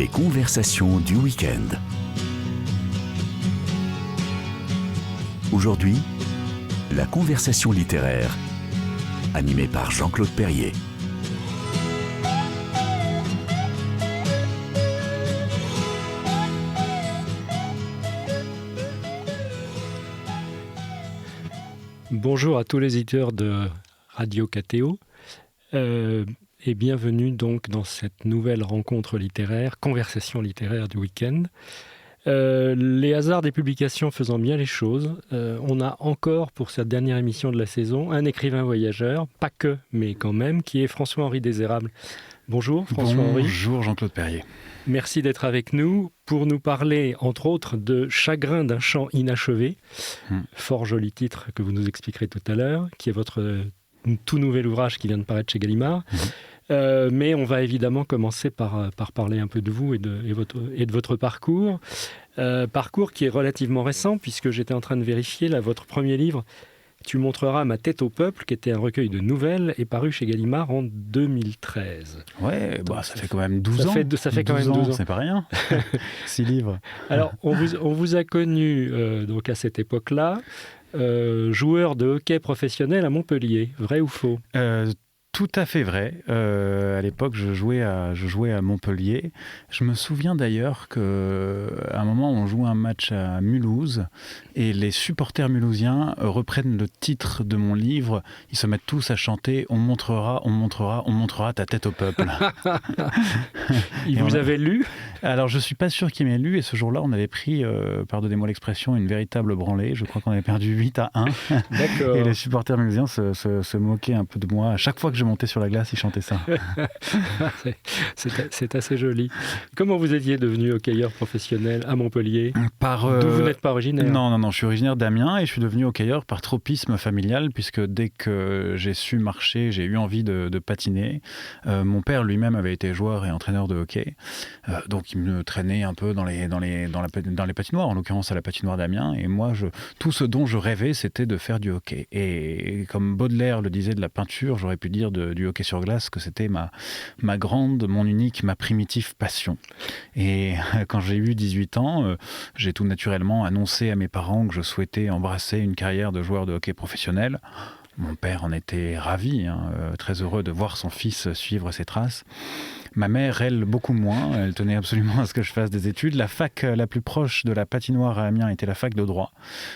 Les conversations du week-end. Aujourd'hui, la conversation littéraire, animée par Jean-Claude Perrier. Bonjour à tous les éditeurs de Radio KTO et bienvenue donc dans cette nouvelle rencontre littéraire, conversation littéraire du week-end. Les hasards des publications faisant bien les choses, on a encore pour cette dernière émission de la saison un écrivain voyageur, pas que, mais quand même, qui est François-Henri Désérables. Bonjour François-Henri. Bonjour Jean-Claude Perrier. Merci d'être avec nous pour nous parler, entre autres, de Chagrin d'un chant inachevé, fort joli titre que vous nous expliquerez tout à l'heure, qui est votre tout nouvel ouvrage qui vient de paraître chez Gallimard. Mais on va évidemment commencer par parler un peu de vous et de votre parcours. Parcours qui est relativement récent, puisque j'étais en train de vérifier, là, votre premier livre, Tu montreras ma tête au peuple, qui était un recueil de nouvelles, est paru chez Gallimard en 2013. Ouais, bah, ça fait quand même 12 ans. Ça fait quand même 12 ans. C'est pas rien. 6 livres. Alors, on vous a connu donc à cette époque-là, joueur de hockey professionnel à Montpellier. Vrai ou faux ? Tout à fait vrai. À l'époque, je jouais à Montpellier. Je me souviens d'ailleurs qu'à un moment, on jouait un match à Mulhouse et les supporters mulhousiens reprennent le titre de mon livre. Ils se mettent tous à chanter « On montrera ta tête au peuple ». Ils vous avaient lu ? Alors, je ne suis pas sûr qu'ils m'aient lu. Et ce jour-là, on avait pris, pardonnez-moi l'expression, une véritable branlée. Je crois qu'on avait perdu 8-1. D'accord. Et les supporters mulhousiens se moquaient un peu de moi. À chaque fois que je montais sur la glace, ils chantaient ça. C'est assez joli. Comment vous étiez devenu hockeyeur professionnel à Montpellier ? D'où vous n'êtes pas originaire ? Non, je suis originaire d'Amiens et je suis devenu hockeyeur par tropisme familial, puisque dès que j'ai su marcher, j'ai eu envie de patiner. Mon père lui-même avait été joueur et entraîneur de hockey, donc il me traînait un peu dans les patinoires, en l'occurrence à la patinoire d'Amiens. Et moi, tout ce dont je rêvais, c'était de faire du hockey. Et comme Baudelaire le disait de la peinture, j'aurais pu dire du hockey sur glace que c'était ma grande, mon unique, ma primitive passion. Et quand j'ai eu 18 ans, j'ai tout naturellement annoncé à mes parents que je souhaitais embrasser une carrière de joueur de hockey professionnel. Mon père en était ravi, très heureux de voir son fils suivre ses traces. Ma mère, elle, beaucoup moins. Elle tenait absolument à ce que je fasse des études. La fac la plus proche de la patinoire à Amiens était la fac de droit.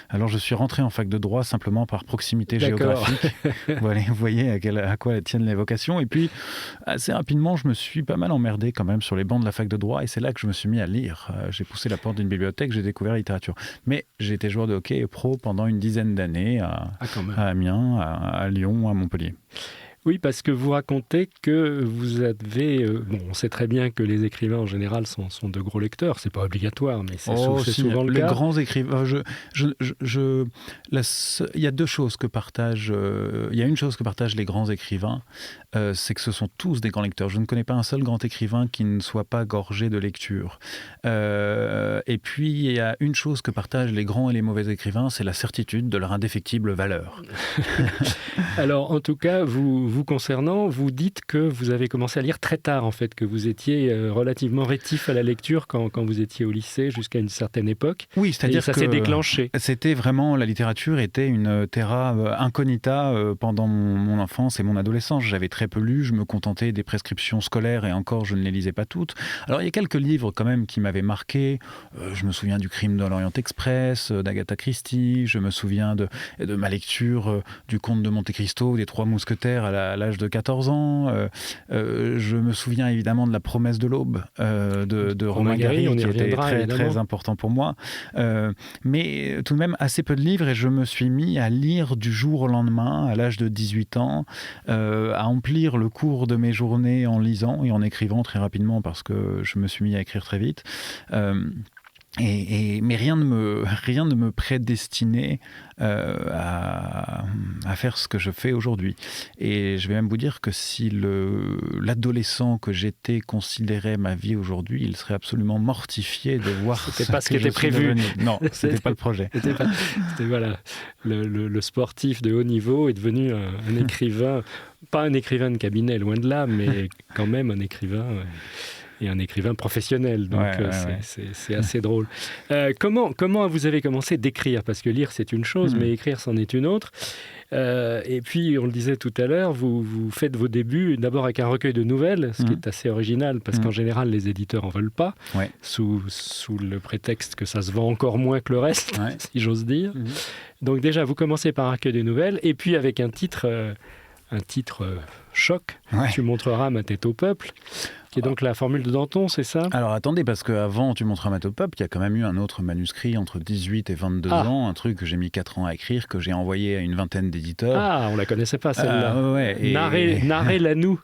Alors je suis rentré en fac de droit simplement par proximité géographique. Vous voyez à quoi tiennent les vocations. Et puis, assez rapidement, je me suis pas mal emmerdé quand même sur les bancs de la fac de droit. Et c'est là que je me suis mis à lire. J'ai poussé la porte d'une bibliothèque, j'ai découvert la littérature. Mais j'ai été joueur de hockey pro pendant une dizaine d'années à Amiens, à Lyon, à Montpellier. Oui, parce que vous racontez que vous avez... on sait très bien que les écrivains, en général, sont de gros lecteurs. C'est pas obligatoire, mais c'est souvent le cas. Les grands écrivains... Il y a deux choses que partagent... Il y a une chose que partagent les grands écrivains, c'est que ce sont tous des grands lecteurs. Je ne connais pas un seul grand écrivain qui ne soit pas gorgé de lecture. Et puis, il y a une chose que partagent les grands et les mauvais écrivains, c'est la certitude de leur indéfectible valeur. Alors, en tout cas, vous concernant, vous dites que vous avez commencé à lire très tard, en fait, que vous étiez relativement rétif à la lecture quand vous étiez au lycée jusqu'à une certaine époque. Oui, c'est-à-dire que ça s'est déclenché. C'était vraiment, la littérature était une terra incognita pendant mon enfance et mon adolescence. J'avais très peu lu, je me contentais des prescriptions scolaires et encore, je ne les lisais pas toutes. Alors, il y a quelques livres quand même qui m'avaient marqué. Je me souviens du Crime de l'Orient Express, d'Agatha Christie. Je me souviens de ma lecture du Comte de Monte Cristo, des Trois Mousquetaires à l'âge de 14 ans. Je me souviens évidemment de La Promesse de l'Aube de Romain Gary, qui était très important pour moi. Mais tout de même assez peu de livres et je me suis mis à lire du jour au lendemain, à l'âge de 18 ans, à emplir le cours de mes journées en lisant et en écrivant très rapidement parce que je me suis mis à écrire très vite. Mais rien ne me prédestinait à faire ce que je fais aujourd'hui. Et je vais même vous dire que si l'adolescent que j'étais considérait ma vie aujourd'hui, il serait absolument mortifié de voir c'était pas ce qui était prévu. Non, c'était pas le projet. C'était voilà, le sportif de haut niveau est devenu un écrivain, pas un écrivain de cabinet, loin de là, mais quand même un écrivain et un écrivain professionnel. Donc c'est assez drôle. Comment vous avez commencé d'écrire? Parce que lire, c'est une chose, mais écrire, c'en est une autre. Et puis, on le disait tout à l'heure, vous faites vos débuts d'abord avec un recueil de nouvelles, ce qui est assez original, parce qu'en général, les éditeurs n'en veulent pas, sous le prétexte que ça se vend encore moins que le reste, si j'ose dire. Donc déjà, vous commencez par un recueil de nouvelles, et puis avec un titre choc, Tu montreras ma tête au peuple, qui est donc la formule de Danton, c'est ça? Alors attendez, parce qu'avant Tu montreras ma tête au peuple, il y a quand même eu un autre manuscrit entre 18 et 22 ans, un truc que j'ai mis 4 ans à écrire, que j'ai envoyé à une vingtaine d'éditeurs. Ah, on la connaissait pas celle-là. Narrez-la nous.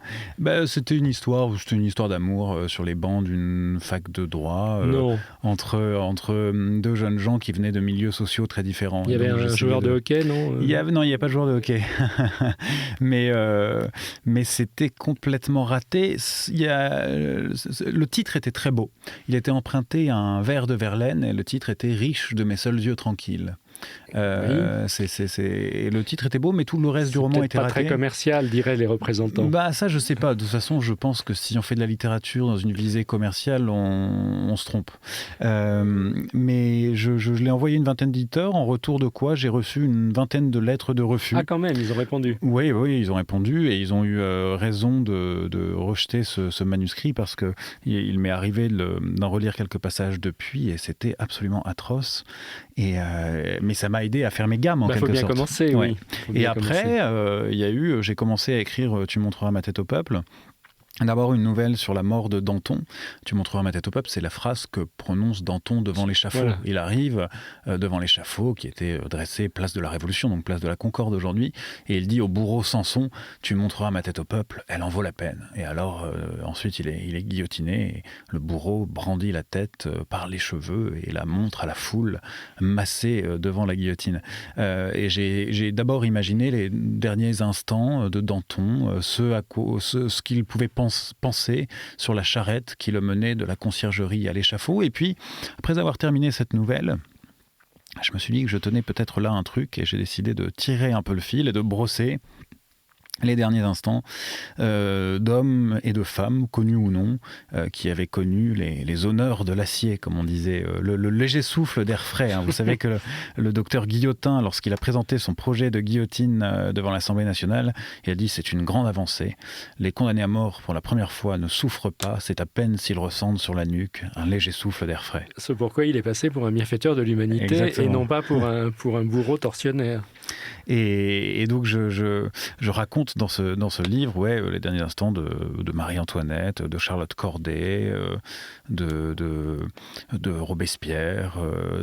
C'était une histoire d'amour sur les bancs d'une fac de droit, entre deux jeunes gens qui venaient de milieux sociaux très différents. Il y avait un joueur de hockey, non? Non, il n'y avait pas de joueur de hockey. Mais c'était complètement raté. Le titre était très beau. Il était emprunté à un vers de Verlaine et le titre était « Riche de mes seuls yeux tranquilles ». Le titre était beau, mais tout le reste du roman était raté. Pas très commercial, diraient les représentants. Ça, je sais pas. De toute façon, je pense que si on fait de la littérature dans une visée commerciale, on se trompe. Mais je l'ai envoyé à une vingtaine d'éditeurs, en retour de quoi j'ai reçu une vingtaine de lettres de refus. Ah, quand même, ils ont répondu. Oui, ils ont répondu et ils ont eu raison de rejeter ce manuscrit parce qu'il m'est arrivé d'en relire quelques passages depuis et c'était absolument atroce. Mais ça m'a aidé à faire mes gammes en quelque sorte. Il faut bien commencer, oui. Et après, j'ai commencé à écrire Tu montreras ma tête au peuple. D'abord, une nouvelle sur la mort de Danton. Tu montreras ma tête au peuple, c'est la phrase que prononce Danton devant l'échafaud. Voilà. Il arrive devant l'échafaud qui était dressé place de la Révolution, donc place de la Concorde aujourd'hui, et il dit au bourreau Samson, tu montreras ma tête au peuple, elle en vaut la peine. Et alors, ensuite, il est guillotiné, et le bourreau brandit la tête par les cheveux et la montre à la foule massée devant la guillotine. Et j'ai d'abord imaginé les derniers instants de Danton, ce qu'il pouvait penser sur la charrette qui le menait de la conciergerie à l'échafaud. Et puis, après avoir terminé cette nouvelle, je me suis dit que je tenais peut-être là un truc et j'ai décidé de tirer un peu le fil et de brosser les derniers instants d'hommes et de femmes, connus ou non, qui avaient connu les honneurs de l'acier, comme on disait, le léger souffle d'air frais. Vous savez que le docteur Guillotin, lorsqu'il a présenté son projet de guillotine devant l'Assemblée nationale, il a dit « c'est une grande avancée. Les condamnés à mort, pour la première fois, ne souffrent pas. C'est à peine s'ils ressentent sur la nuque un léger souffle d'air frais. » C'est pourquoi il est passé pour un bienfaiteur de l'humanité. Exactement. Et non pas pour un bourreau tortionnaire. Et donc je raconte dans ce livre les derniers instants de Marie-Antoinette, de Charlotte Corday, de Robespierre,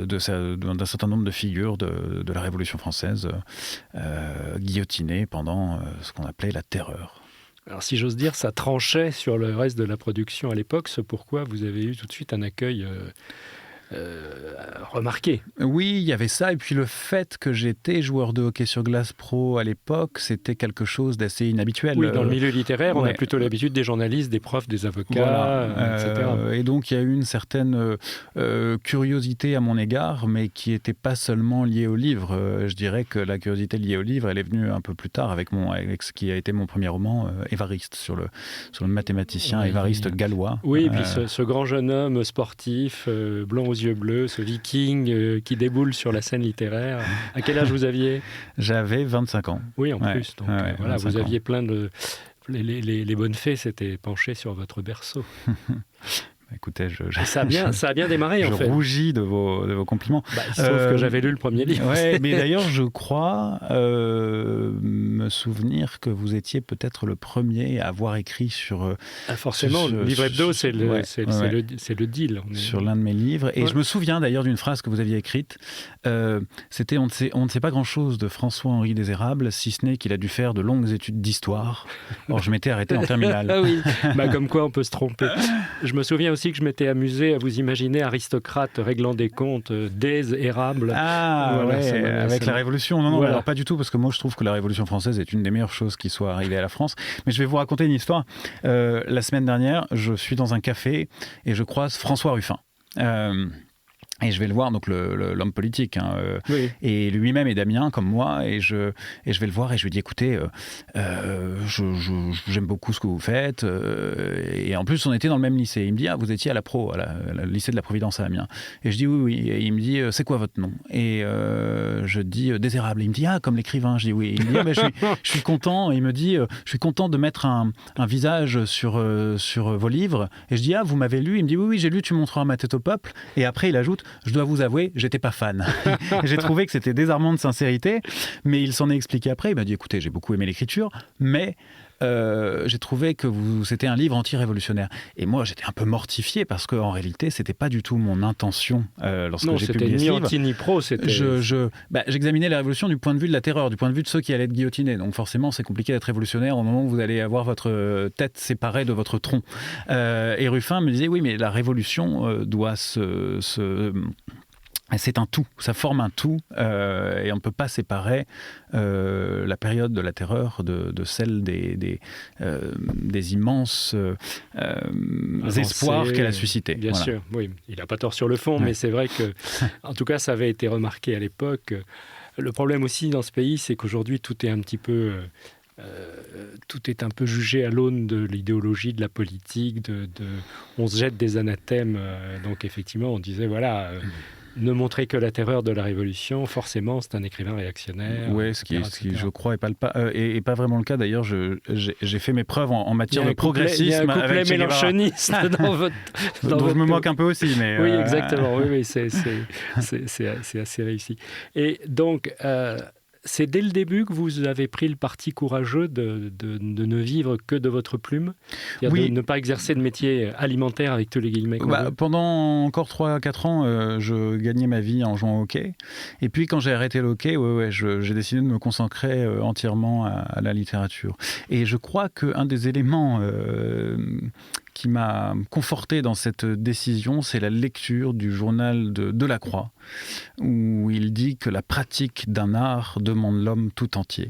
d'un certain nombre de figures de la Révolution française guillotinées pendant ce qu'on appelait la terreur. Alors si j'ose dire, ça tranchait sur le reste de la production à l'époque, c'est pourquoi vous avez eu tout de suite un accueil remarqué. Oui, il y avait ça, et puis le fait que j'étais joueur de hockey sur glace pro à l'époque, c'était quelque chose d'assez inhabituel. Oui, dans le milieu littéraire, on a plutôt l'habitude des journalistes, des profs, des avocats, etc. Et donc il y a eu une certaine curiosité à mon égard, mais qui n'était pas seulement liée au livre. Je dirais que la curiosité liée au livre, elle est venue un peu plus tard avec ce qui a été mon premier roman, Évariste, sur le mathématicien Évariste gallois. Oui, et puis ce grand jeune homme sportif, blond aux yeux bleus, ce viking qui déboule sur la scène littéraire. À quel âge vous aviez ? J'avais 25 ans. Oui, en plus. Donc, voilà, vous aviez plein de... Les bonnes fées s'étaient penchées sur votre berceau. Écoutez, ça a bien démarré en fait. Je rougis de vos compliments. Il se trouve que j'avais lu le premier livre. Mais d'ailleurs, je crois me souvenir que vous étiez peut-être le premier à avoir écrit sur... forcément, le livre hebdo, c'est le deal. Sur l'un de mes livres. Et je me souviens d'ailleurs d'une phrase que vous aviez écrite. C'était on ne sait pas grand-chose de François-Henri Désérable, si ce n'est qu'il a dû faire de longues études d'histoire. Or, je m'étais arrêté en terminale. Ah oui, comme quoi on peut se tromper. Je me souviens aussi que je m'étais amusé à vous imaginer aristocrate réglant des comptes érables. Avec la Révolution. Non, alors pas du tout, parce que moi je trouve que la Révolution française est une des meilleures choses qui soit arrivée à la France. Mais je vais vous raconter une histoire. La semaine dernière, je suis dans un café et je croise François Ruffin. Et je vais le voir, donc l'homme politique, hein, Oui. et lui-même est damien comme moi, et je vais le voir et je lui dis écoutez, j'aime beaucoup ce que vous faites, et en plus on était dans le même lycée. Il me dit vous étiez à la Pro, à lycée de la Providence à Amiens. Et je dis oui, et il me dit c'est quoi votre nom? Et je dis Désérable. Il me dit comme l'écrivain. Je dis oui. Il me dit mais je suis content. Et il me dit je suis content de mettre un visage sur vos livres. Et je dis vous m'avez lu? Il me dit oui, j'ai lu Tu montreras ma tête au peuple. Et après il ajoute je dois vous avouer, j'étais pas fan. J'ai trouvé que c'était désarmant de sincérité, mais il s'en est expliqué après. Il m'a dit écoutez, j'ai beaucoup aimé l'écriture, mais j'ai trouvé que c'était un livre anti-révolutionnaire. Et moi, j'étais un peu mortifié parce qu'en réalité, c'était pas du tout mon intention lorsque j'ai publié ce livre. Non, c'était ni anti ni pro. C'était... J'examinais la révolution du point de vue de la terreur, du point de vue de ceux qui allaient être guillotinés. Donc forcément, c'est compliqué d'être révolutionnaire au moment où vous allez avoir votre tête séparée de votre tronc. Et Ruffin me disait oui, mais la révolution doit c'est un tout, ça forme un tout, et on ne peut pas séparer la période de la terreur de celle des immenses espoirs qu'elle a suscités. Bien sûr, oui. Il n'a pas tort sur le fond, mais c'est vrai que, en tout cas, ça avait été remarqué à l'époque. Le problème aussi dans ce pays, c'est qu'aujourd'hui, tout est un petit peu... tout est un peu jugé à l'aune de l'idéologie, de la politique, on se jette des anathèmes. Donc effectivement, on disait, voilà... ne montrer que la terreur de la Révolution, forcément, c'est un écrivain réactionnaire. Oui, ce qui, je crois, est pas vraiment le cas. D'ailleurs, j'ai fait mes preuves en matière de progressisme. Il y a un couplet mélanchoniste dans votre... dont je me moque un peu aussi. Mais oui, exactement. Oui, c'est assez réussi. Et donc... c'est dès le début que vous avez pris le parti courageux de ne vivre que de votre plume, de ne pas exercer de métier alimentaire avec tous les guillemets. Pendant encore 3-4 ans, je gagnais ma vie en jouant au hockey. Et puis quand j'ai arrêté le hockey, j'ai décidé de me consacrer entièrement à la littérature. Et je crois qu'un des éléments qui m'a conforté dans cette décision, c'est la lecture du journal de Delacroix, où il dit que la pratique d'un art demande l'homme tout entier.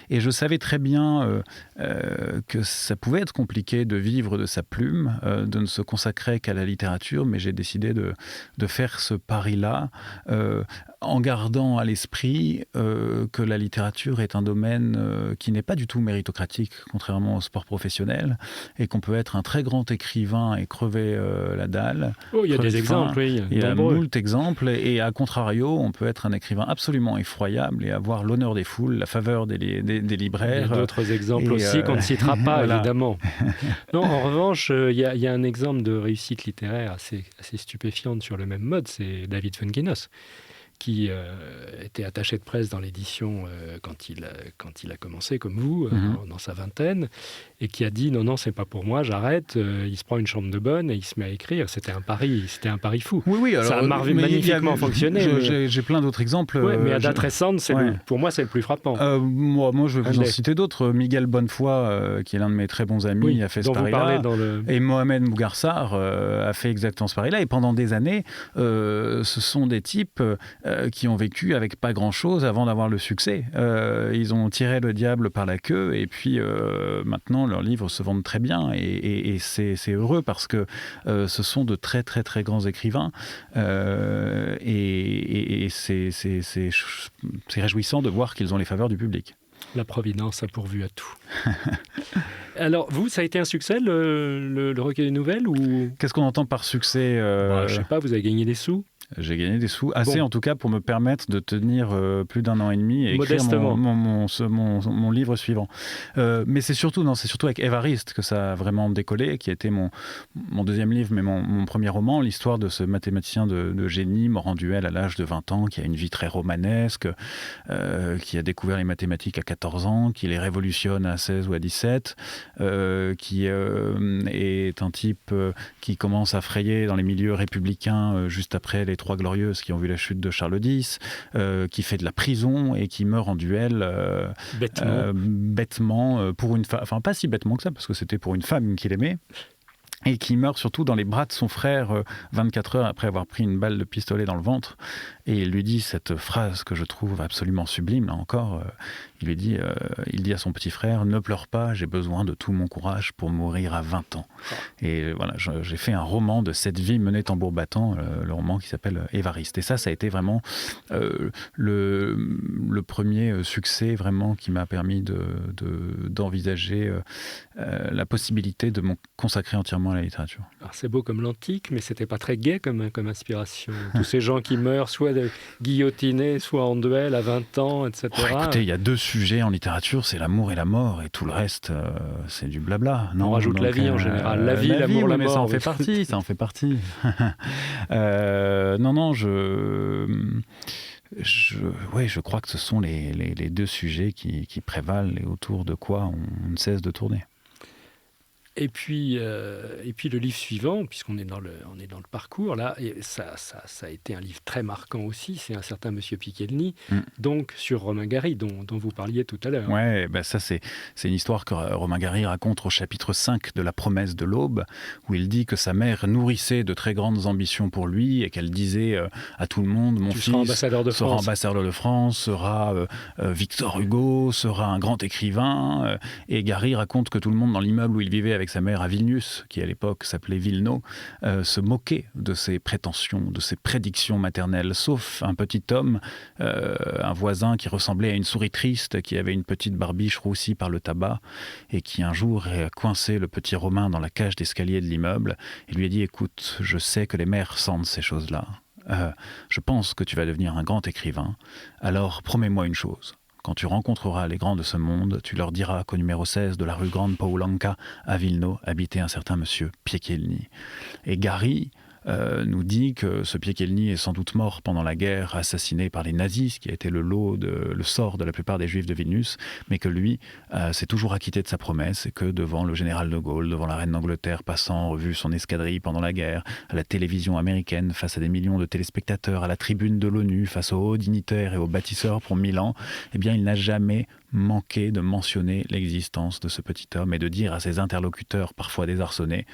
Et je savais très bien que ça pouvait être compliqué de vivre de sa plume, de ne se consacrer qu'à la littérature, mais j'ai décidé de faire ce pari-là, en gardant à l'esprit que la littérature est un domaine qui n'est pas du tout méritocratique, contrairement au sport professionnel, et qu'on peut être un très grand écrivain et crever la dalle. Il y a des exemples, oui. Il y a moult exemples, et à contrario, on peut être un écrivain absolument effroyable et avoir l'honneur des foules, la faveur des libraires. Il y a d'autres exemples aussi qu'on ne citera pas, voilà. Évidemment. Non, en revanche, il y a un exemple de réussite littéraire assez stupéfiante sur le même mode, c'est David Fuenginos, qui était attaché de presse dans l'édition quand il a commencé, comme vous, dans sa vingtaine, et qui a dit non, c'est pas pour moi, j'arrête. Il se prend une chambre de bonne et il se met à écrire. C'était un pari fou. Oui, alors, ça a magnifiquement fonctionné. J'ai plein d'autres exemples. Mais à date récente, pour moi, c'est le plus frappant. Moi, je vais vous en citer d'autres. Miguel Bonnefoy, qui est l'un de mes très bons amis, a fait ce pari-là. Et Mohamed Mougarsar a fait exactement ce pari-là. Et pendant des années, ce sont des types qui ont vécu avec pas grand-chose avant d'avoir le succès. Ils ont tiré le diable par la queue, et puis maintenant leurs livres se vendent très bien, et c'est heureux parce que ce sont de très très très grands écrivains, et c'est réjouissant de voir qu'ils ont les faveurs du public. La Providence a pourvu à tout. Alors, vous, ça a été un succès, le recueil de nouvelles, ou... Qu'est-ce qu'on entend par succès Je sais pas, vous avez gagné des sous? J'ai gagné des sous, assez en tout cas pour me permettre de tenir plus d'1 an et demi et écrire mon livre suivant. Mais c'est surtout avec Évariste que ça a vraiment décollé, qui a été mon deuxième livre, mais mon premier roman, l'histoire de ce mathématicien de génie mort en duel à l'âge de 20 ans, qui a une vie très romanesque, qui a découvert les mathématiques à 14 ans, qui les révolutionne à 16 ou à 17, qui est un type qui commence à frayer dans les milieux républicains juste après les Trois Glorieuses qui ont vu la chute de Charles X, qui fait de la prison et qui meurt en duel bêtement pour une femme, enfin pas si bêtement que ça, parce que c'était pour une femme qu'il aimait. et qui meurt surtout dans les bras de son frère 24 heures après avoir pris une balle de pistolet dans le ventre. Et il lui dit cette phrase que je trouve absolument sublime, là encore. Il dit à son petit frère « Ne pleure pas, j'ai besoin de tout mon courage pour mourir à 20 ans. » Et voilà, j'ai fait un roman de cette vie menée tambour battant, le roman qui s'appelle Évariste. Et ça a été vraiment le premier succès vraiment qui m'a permis d'envisager la possibilité de me consacrer entièrement à la littérature. Alors c'est beau comme l'antique, mais c'était pas très gai comme inspiration. Tous ces gens qui meurent soit guillotinés, soit en duel à 20 ans, etc. Écoutez, il y a 2 sujets en littérature, c'est l'amour et la mort, et tout le reste, c'est du blabla. Non, on rajoute la vie en général. La vie, l'amour, la mort. Mais ça en fait partie, ça en fait partie. Je crois que ce sont les 2 sujets qui prévalent et autour de quoi on ne cesse de tourner. Et puis le livre suivant, puisqu'on est dans le parcours, là, et ça a été un livre très marquant aussi, c'est un certain Monsieur Pichelny, donc sur Romain Gary, dont vous parliez tout à l'heure. Ouais, ça c'est une histoire que Romain Gary raconte au chapitre 5 de La promesse de l'aube, où il dit que sa mère nourrissait de très grandes ambitions pour lui et qu'elle disait à tout le monde, mon fils sera ambassadeur de France, sera Victor Hugo, sera un grand écrivain, et Gary raconte que tout le monde dans l'immeuble où il vivait avec sa mère à Vilnius, qui à l'époque s'appelait Vilno, se moquait de ses prétentions, de ses prédictions maternelles, sauf un petit homme, un voisin qui ressemblait à une souris triste, qui avait une petite barbiche roussie par le tabac, et qui un jour a coincé le petit Romain dans la cage d'escalier de l'immeuble, et lui a dit « Écoute, je sais que les mères sentent ces choses-là. Je pense que tu vas devenir un grand écrivain, alors promets-moi une chose. Quand tu rencontreras les grands de ce monde, tu leur diras qu'au numéro 16 de la rue Grande Poulanka, à Vilno, habitait un certain monsieur Piekielny. » Et Gary nous dit que ce Piekielny est sans doute mort pendant la guerre, assassiné par les nazis, ce qui a été le sort de la plupart des juifs de Vilnius, mais que lui s'est toujours acquitté de sa promesse et que devant le général de Gaulle, devant la reine d'Angleterre passant en revue son escadrille pendant la guerre, à la télévision américaine face à des millions de téléspectateurs, à la tribune de l'ONU face aux hauts dignitaires et aux bâtisseurs pour Milan, eh bien il n'a jamais manqué de mentionner l'existence de ce petit homme et de dire à ses interlocuteurs parfois désarçonnés: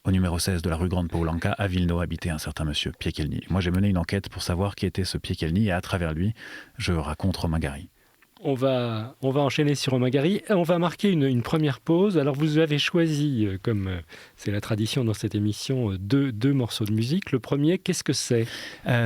au numéro 16 de la rue Grande Poulanka, à Vilno, habitait un certain monsieur Piekielny. Moi, j'ai mené une enquête pour savoir qui était ce Piekielny et à travers lui, je raconte Romain Gary. On va enchaîner sur Romain Gary. On va marquer une première pause. Alors, vous avez choisi, comme c'est la tradition dans cette émission, deux morceaux de musique. Le premier, qu'est-ce que c'est ?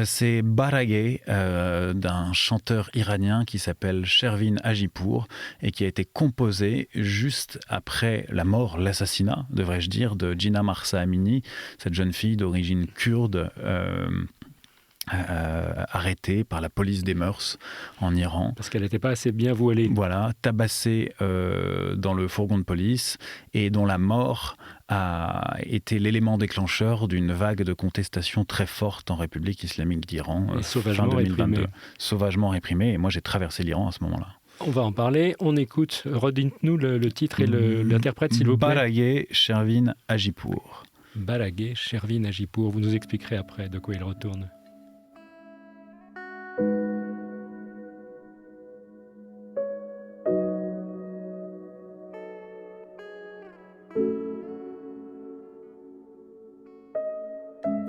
C'est Baraghe, d'un chanteur iranien qui s'appelle Shervin Hajipour et qui a été composé juste après la mort, l'assassinat, devrais-je dire, de Jina Mahsa Amini, cette jeune fille d'origine kurde, arrêtée par la police des mœurs en Iran. Parce qu'elle n'était pas assez bien voilée. Voilà, tabassée dans le fourgon de police et dont la mort a été l'élément déclencheur d'une vague de contestation très forte en République islamique d'Iran fin 2022. Sauvagement réprimée. Et moi, j'ai traversé l'Iran à ce moment-là. On va en parler. On écoute. Redites-nous le titre et l'interprète, s'il vous plaît. Baraghe, Shervin Hajipour. Baraghe, Shervin Hajipour. Vous nous expliquerez après de quoi il retourne.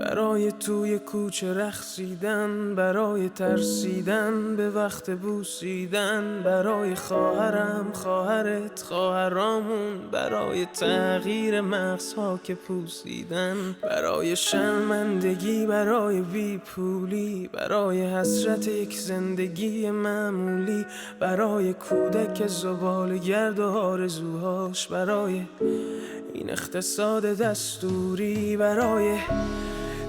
برای توی کوچه رقصیدن، برای ترسیدن به وقت بوسیدن، برای خواهرم، خواهرت، خواهرامون، برای تغییر مغزها که پوسیدن، برای شرمندگی، برای بیپولی، برای حسرت یک زندگی معمولی، برای کودک زباله‌گرد و آرزوهاش، برای این اقتصاد دستوری، برای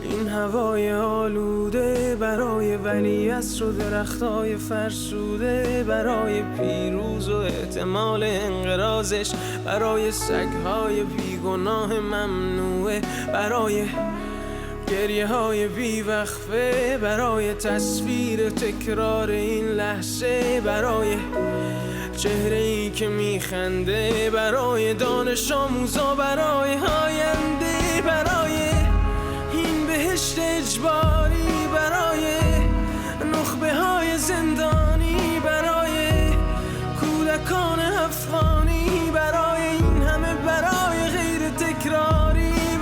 این هوای آلوده، برای ولیعصر و درختای فرسوده، برای پیروز و احتمال انقراضش، برای سگهای بیگناه ممنوعه، برای گریه های بیوقفه، برای تصویر تکرار این لحظه، برای چهره ای که میخنده، برای دانش آموزا، برای آینده، برای این بهشت اجباری، برای نخبه های زندانی، برای کودکان افغانی، برای این همه برای غیر تکراری،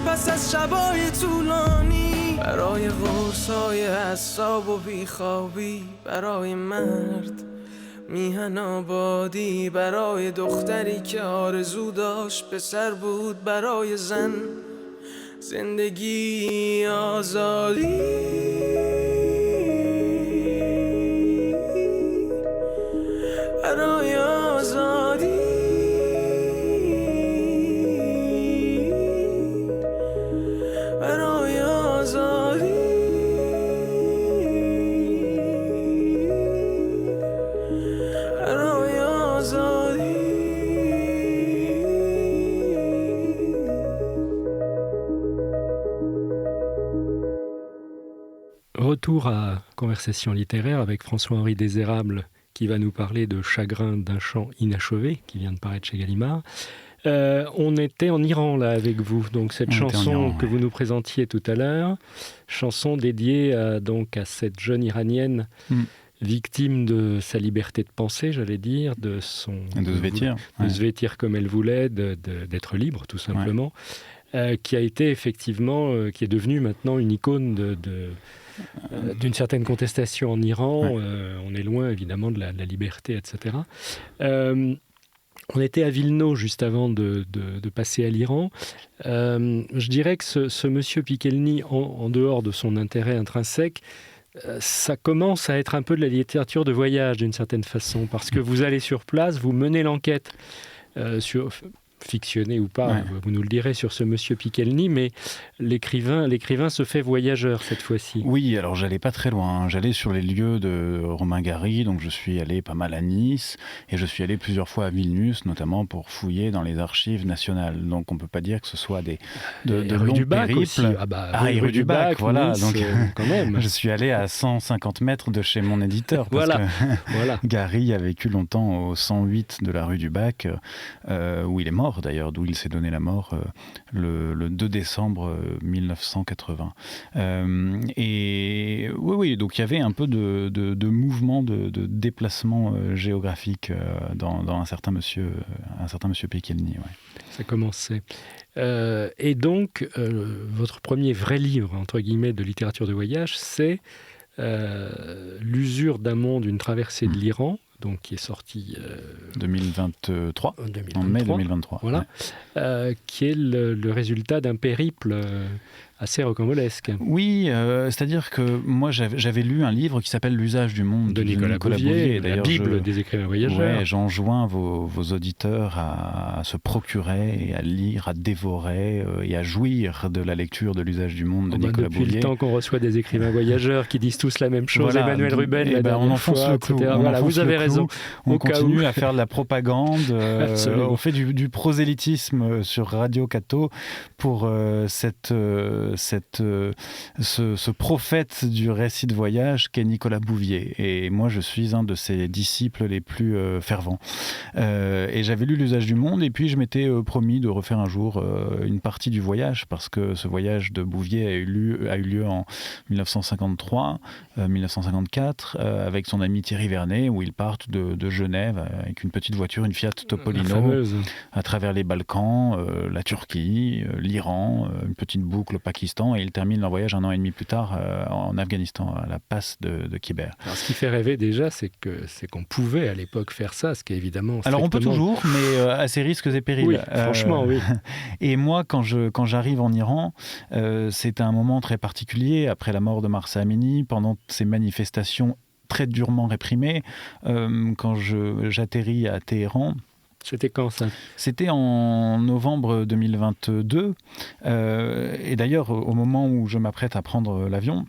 پس از شبای طولانی، برای قرصای حساب و بیخوابی، برای مرد میهن آبادی، برای دختری که آرزو داشت پسر بود، برای زن زندگی آزادی، برای آزادی، برای آزادی، برای آزادی. Retour à Conversation littéraire avec François-Henri Désérable qui va nous parler de Chagrin d'un chant inachevé qui vient de paraître chez Gallimard. On était en Iran là avec vous, donc cette chanson que vous nous présentiez tout à l'heure, chanson dédiée à cette jeune Iranienne victime de sa liberté de penser, j'allais dire, de se vêtir comme elle voulait, d'être libre tout simplement, qui a été effectivement, qui est devenue maintenant une icône d'une certaine contestation en Iran. On est loin évidemment de la liberté, etc. On était à Vilno juste avant de passer à l'Iran. Je dirais que ce monsieur Pikelny, en dehors de son intérêt intrinsèque, ça commence à être un peu de la littérature de voyage d'une certaine façon, parce que vous allez sur place, vous menez l'enquête fictionné ou pas, vous nous le direz, sur ce monsieur Pikelny, mais l'écrivain se fait voyageur cette fois-ci. Oui, alors j'allais pas très loin, j'allais sur les lieux de Romain Gary, donc je suis allé pas mal à Nice, et je suis allé plusieurs fois à Vilnius, notamment pour fouiller dans les archives nationales, donc on peut pas dire que ce soit de rue du Bac périples. Aussi. Rue du Bac, voilà, Nice, donc quand même. Je suis allé à 150 mètres de chez mon éditeur, parce que Gary a vécu longtemps au 108 de la rue du Bac, où il est mort d'ailleurs, d'où il s'est donné la mort le 2 décembre 1980. Et oui, donc il y avait un peu de mouvement, de déplacement géographique dans un certain monsieur Pikelny. Ouais. Ça commençait. Et donc, votre premier vrai livre, entre guillemets, de littérature de voyage, c'est L'usure d'un monde, une traversée de l'Iran, donc qui est sorti 2023, en mai 2023. Voilà, qui est le résultat d'un périple assez rocambolesque. Oui, c'est-à-dire que moi j'avais lu un livre qui s'appelle L'usage du monde de Nicolas Bouvier, la Bible des écrivains voyageurs. Ouais, j'enjoins vos auditeurs à se procurer et à lire, à dévorer et à jouir de la lecture de L'usage du monde de Nicolas Bouvier. Depuis le temps qu'on reçoit des écrivains voyageurs qui disent tous la même chose, voilà, Emmanuel Ruben la dernière fois, etc. Voilà, vous avez raison. On continue à faire de la propagande, on fait du prosélytisme sur Radio Cato pour ce prophète du récit de voyage qu'est Nicolas Bouvier. Et moi, je suis un de ses disciples les plus fervents. Et j'avais lu L'usage du monde, et puis je m'étais promis de refaire un jour une partie du voyage, parce que ce voyage de Bouvier a eu lieu en 1953, 1954, avec son ami Thierry Vernet, où ils partent de Genève avec une petite voiture, une Fiat Topolino, à travers les Balkans, la Turquie, l'Iran, une petite boucle au Pakistan, et ils terminent leur voyage un an et demi plus tard en Afghanistan, à la passe de Khyber. Alors, ce qui fait rêver déjà, c'est qu'on pouvait à l'époque faire ça, ce qui est évidemment... Alors on peut toujours, mais à ses risques et périls. Oui, franchement, oui. Et moi, quand j'arrive en Iran, c'était un moment très particulier, après la mort de Mahsa Amini, pendant ces manifestations très durement réprimées, quand j'atterris à Téhéran. C'était quand ça ? C'était en novembre 2022. Et d'ailleurs, au moment où je m'apprête à prendre l'avion,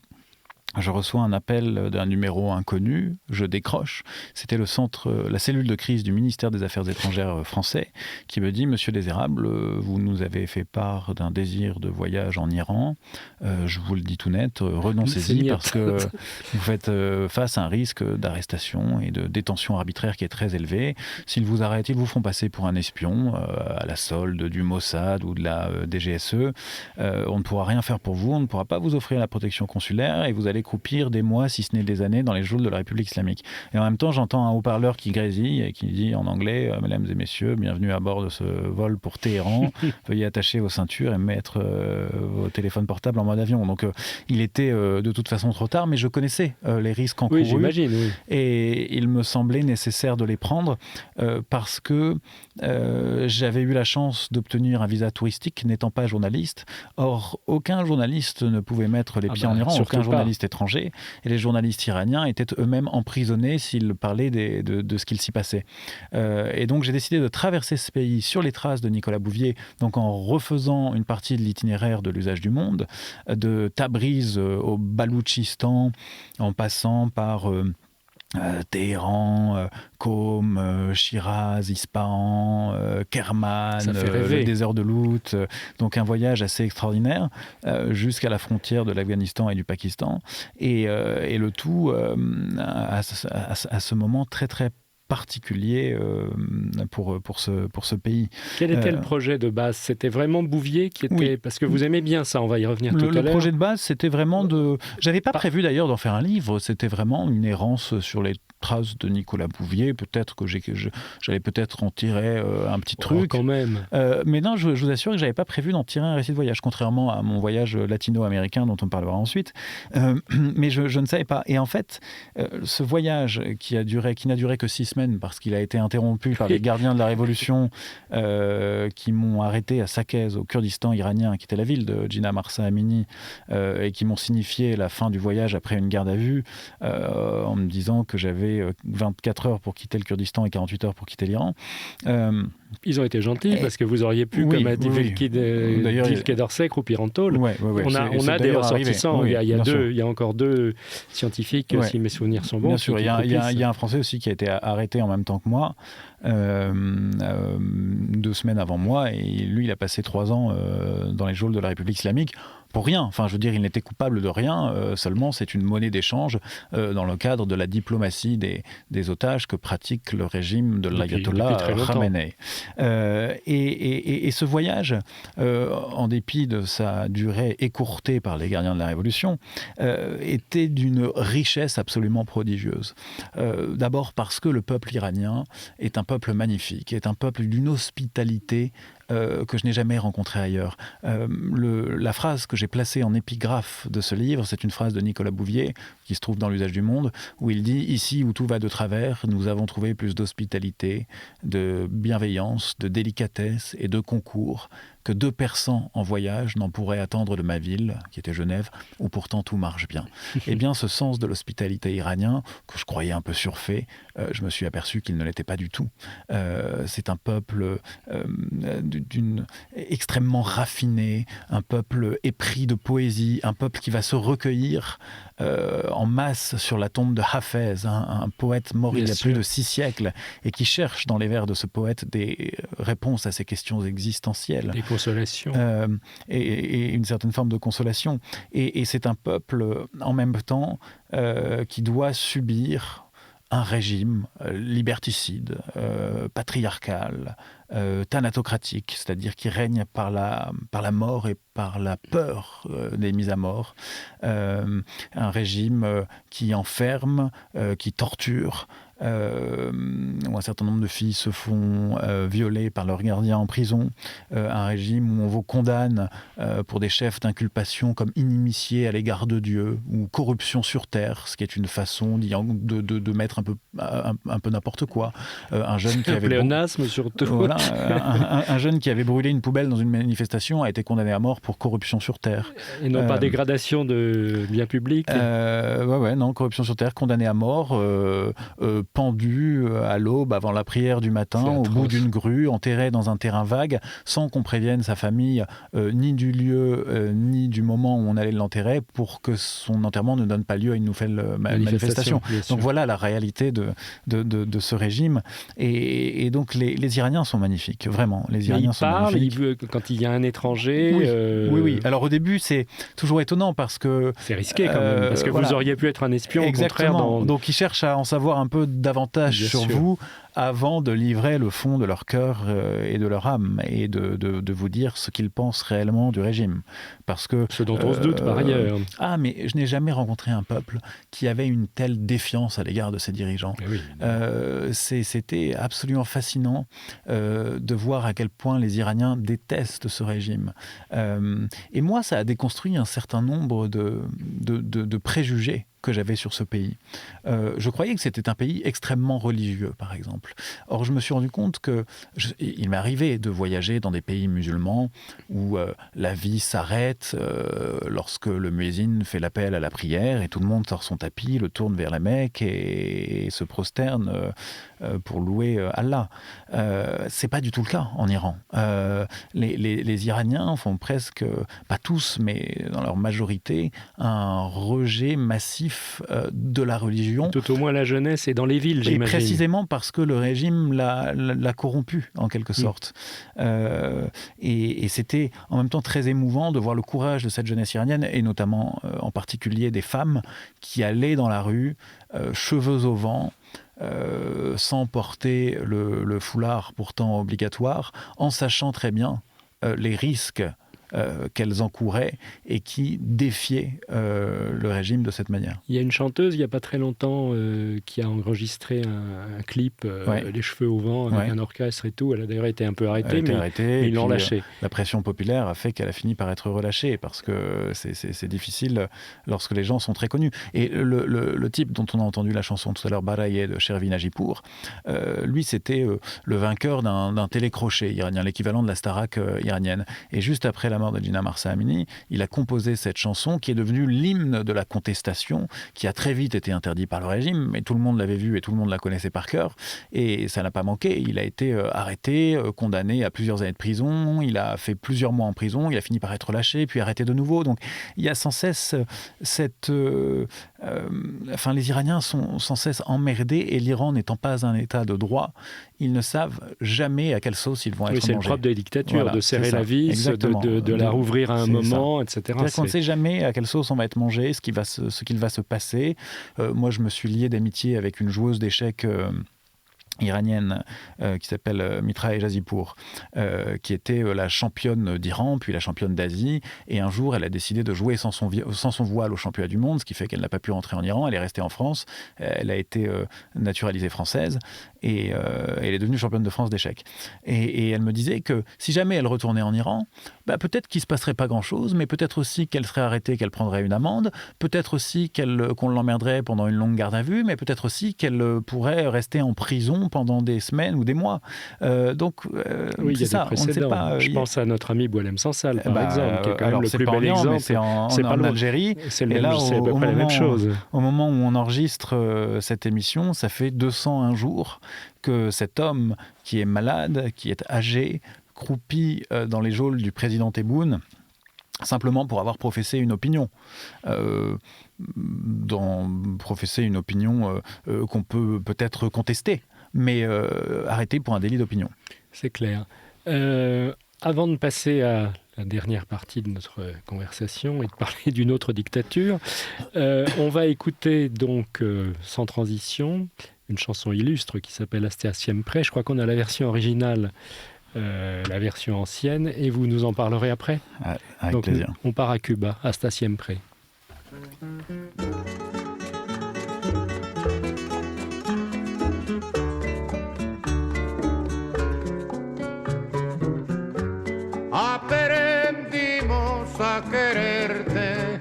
je reçois un appel d'un numéro inconnu, je décroche. C'était la cellule de crise du ministère des Affaires étrangères français qui me dit « Monsieur Désérable, vous nous avez fait part d'un désir de voyage en Iran. Je vous le dis tout net, renoncez-y parce que vous faites face à un risque d'arrestation et de détention arbitraire qui est très élevé. S'ils vous arrêtent, ils vous font passer pour un espion à la solde du Mossad ou de la DGSE. On ne pourra rien faire pour vous, on ne pourra pas vous offrir la protection consulaire et vous allez croupir des mois, si ce n'est des années, dans les geôles de la République islamique. Et en même temps, j'entends un haut-parleur qui grésille et qui dit en anglais « Mesdames et messieurs, bienvenue à bord de ce vol pour Téhéran. Veuillez attacher vos ceintures et mettre vos téléphones portables en mode avion. » Donc, il était de toute façon trop tard, mais je connaissais les risques encourus. Oui, j'imagine, oui. Et il me semblait nécessaire de les prendre parce que j'avais eu la chance d'obtenir un visa touristique n'étant pas journaliste. Or, aucun journaliste ne pouvait mettre les pieds en Iran, aucun journaliste étranger. Et les journalistes iraniens étaient eux-mêmes emprisonnés s'ils parlaient de ce qu'il s'y passait. Et donc, j'ai décidé de traverser ce pays sur les traces de Nicolas Bouvier, donc en refaisant une partie de l'itinéraire de l'usage du monde, de Tabriz au Baloutchistan, en passant par Téhéran, Qom, Shiraz, Ispahan, Kerman, le désert de Lout. Donc un voyage assez extraordinaire jusqu'à la frontière de l'Afghanistan et du Pakistan. Et le tout à ce moment très très particulier pour ce pays. Quel était le projet de base? C'était vraiment Bouvier qui était... Oui. Parce que vous aimez bien ça, on va y revenir tout à l'heure. Le projet de base, c'était vraiment de... J'avais pas prévu d'ailleurs d'en faire un livre, c'était vraiment une errance sur les traces de Nicolas Bouvier. Peut-être que j'allais peut-être en tirer un petit truc. Quand même. Mais non, je vous assure que j'avais pas prévu d'en tirer un récit de voyage, contrairement à mon voyage latino-américain dont on parlera ensuite. Mais je ne savais pas. Et en fait, ce voyage qui n'a duré que 6 semaines, parce qu'il a été interrompu par les gardiens de la Révolution qui m'ont arrêté à Saqqez, au Kurdistan iranien, qui était la ville de Jinnah Marsa Amini, et qui m'ont signifié la fin du voyage après une garde à vue, en me disant que j'avais 24 heures pour quitter le Kurdistan et 48 heures pour quitter l'Iran. Ils ont été gentils parce que vous auriez pu, comme a dit Quai d'Orsay, croupir en tôle. On a des ressortissants. Il y a encore 2 scientifiques, si mes souvenirs sont bons. Bien sûr, il y a un Français aussi qui a été arrêté en même temps que moi, 2 semaines avant moi, et lui, il a passé 3 ans dans les geôles de la République islamique. Pour rien, enfin je veux dire, il n'était coupable de rien, seulement c'est une monnaie d'échange dans le cadre de la diplomatie des otages que pratique le régime de l'ayatollah Khamenei. Et ce voyage, en dépit de sa durée écourtée par les gardiens de la Révolution, était d'une richesse absolument prodigieuse. D'abord parce que le peuple iranien est un peuple magnifique, est un peuple d'une hospitalité que je n'ai jamais rencontré ailleurs. La phrase que j'ai placée en épigraphe de ce livre, c'est une phrase de Nicolas Bouvier, qui se trouve dans l'usage du monde, où il dit « Ici où tout va de travers, nous avons trouvé plus d'hospitalité, de bienveillance, de délicatesse et de concours que 2 Persans en voyage n'en pourraient attendre de ma ville, qui était Genève, où pourtant tout marche bien. » Eh bien, ce sens de l'hospitalité iranien, que je croyais un peu surfait, je me suis aperçu qu'il ne l'était pas du tout. C'est un peuple extrêmement raffiné, un peuple épris de poésie, un peuple qui va se recueillir en masse sur la tombe de Hafez, un poète mort il y a plus de 6 siècles, et qui cherche dans les vers de ce poète des réponses à ces questions existentielles. Des consolations. Et une certaine forme de consolation. Et c'est un peuple, en même temps, qui doit subir un régime liberticide, patriarcal, thanatocratique, c'est-à-dire qui règne par la mort et par la peur des mises à mort. Un régime qui enferme, qui torture, où un certain nombre de filles se font violer par leurs gardiens en prison, un régime où on vous condamne pour des chefs d'inculpation comme inimitiés à l'égard de Dieu, ou corruption sur terre, ce qui est une façon de mettre un peu n'importe quoi. Un jeune qui avait pléonasme surtout. Voilà, un jeune qui avait brûlé une poubelle dans une manifestation a été condamné à mort pour corruption sur terre. Et non pas dégradation de biens publics. Non, corruption sur terre, condamné à mort, pendu à l'aube avant la prière du matin, au bout d'une grue, enterré dans un terrain vague, sans qu'on prévienne sa famille ni du lieu, ni du moment où on allait l'enterrer, pour que son enterrement ne donne pas lieu à une nouvelle manifestation. Donc voilà la réalité de ce régime. Et donc les Iraniens sont magnifiques, vraiment. Les Iraniens sont magnifiques. Quand il y a un étranger... Oui. Alors au début, c'est toujours étonnant parce que... C'est risqué quand même, parce que vous auriez pu être un espion. Exactement. Au contraire. Donc ils cherchent à en savoir un peu davantage sur vous avant de livrer le fond de leur cœur et de leur âme, et de vous dire ce qu'ils pensent réellement du régime. Parce que, ce dont on se doute par ailleurs. Ah, mais je n'ai jamais rencontré un peuple qui avait une telle défiance à l'égard de ses dirigeants. Oui. C'était absolument fascinant de voir à quel point les Iraniens détestent ce régime. Et moi, ça a déconstruit un certain nombre de préjugés que j'avais sur ce pays. Je croyais que c'était un pays extrêmement religieux, par exemple. Or, je me suis rendu compte il m'est arrivé de voyager dans des pays musulmans où la vie s'arrête lorsque le muezzin fait l'appel à la prière et tout le monde sort son tapis, le tourne vers la Mecque et se prosterne pour louer Allah. C'est pas du tout le cas en Iran. Les Iraniens font presque, pas tous, mais dans leur majorité, un rejet massif de la religion. Tout au moins la jeunesse et dans les villes, j'imagine. Et précisément parce que le régime l'a corrompu, en quelque sorte. Et c'était en même temps très émouvant de voir le courage de cette jeunesse iranienne, et notamment en particulier des femmes qui allaient dans la rue, cheveux au vent, sans porter le foulard pourtant obligatoire, en sachant très bien les risques qu'elles encouraient et qui défiaient le régime de cette manière. Il y a une chanteuse, il n'y a pas très longtemps, qui a enregistré un clip, les cheveux au vent, avec un orchestre et tout. Elle a d'ailleurs été un peu arrêtée, mais ils l'ont lâchée. La pression populaire a fait qu'elle a fini par être relâchée, parce que c'est difficile lorsque les gens sont très connus. Et le type dont on a entendu la chanson tout à l'heure, Baraye de Shervin Ajipour, lui, c'était le vainqueur d'un télécrochet iranien, l'équivalent de la Starac iranienne. Et juste après la mort de Gina Mahsa Amini, il a composé cette chanson qui est devenue l'hymne de la contestation, qui a très vite été interdit par le régime, mais tout le monde l'avait vu et tout le monde la connaissait par cœur, et ça n'a pas manqué. Il a été arrêté, condamné à plusieurs années de prison, il a fait plusieurs mois en prison, il a fini par être relâché, puis arrêté de nouveau. Donc il y a sans cesse cette... les Iraniens sont sans cesse emmerdés, et l'Iran n'étant pas un état de droit, ils ne savent jamais à quelle sauce ils vont être mangés. C'est le propre des dictatures, de serrer la vis, de la rouvrir à un moment, etc. C'est-à-dire qu'on ne sait jamais à quelle sauce on va être mangé, ce qu'il va se passer. Moi, je me suis lié d'amitié avec une joueuse d'échecs iranienne qui s'appelle Mitra Ejazipour, qui était la championne d'Iran, puis la championne d'Asie, et un jour elle a décidé de jouer sans son voile au championnat du monde, ce qui fait qu'elle n'a pas pu rentrer en Iran, elle est restée en France, elle a été naturalisée française, et elle est devenue championne de France d'échecs. Et elle me disait que si jamais elle retournait en Iran, peut-être qu'il ne se passerait pas grand-chose, mais peut-être aussi qu'elle serait arrêtée, qu'elle prendrait une amende, peut-être aussi qu'on l'emmerderait pendant une longue garde à vue, mais peut-être aussi qu'elle pourrait rester en prison pendant des semaines ou des mois. Oui, il y a ça, des précédents. Je pense à notre ami Boualem Sansal, par exemple, qui est quand même le plus bel exemple. C'est en Algérie. C'est à peu près la même chose. Au moment où on enregistre cette émission, ça fait 201 jours que cet homme qui est malade, qui est âgé, croupit dans les geôles du président Tebboune, simplement pour avoir professé une opinion. Professer une opinion qu'on peut peut-être contester, mais arrêté pour un délit d'opinion. C'est clair. Avant de passer à la dernière partie de notre conversation et de parler d'une autre dictature, on va écouter donc, sans transition, une chanson illustre qui s'appelle Hasta Siempre. Je crois qu'on a la version originale, la version ancienne, et vous nous en parlerez après. Avec donc, plaisir. On part à Cuba, Hasta Siempre. Aprendimos a quererte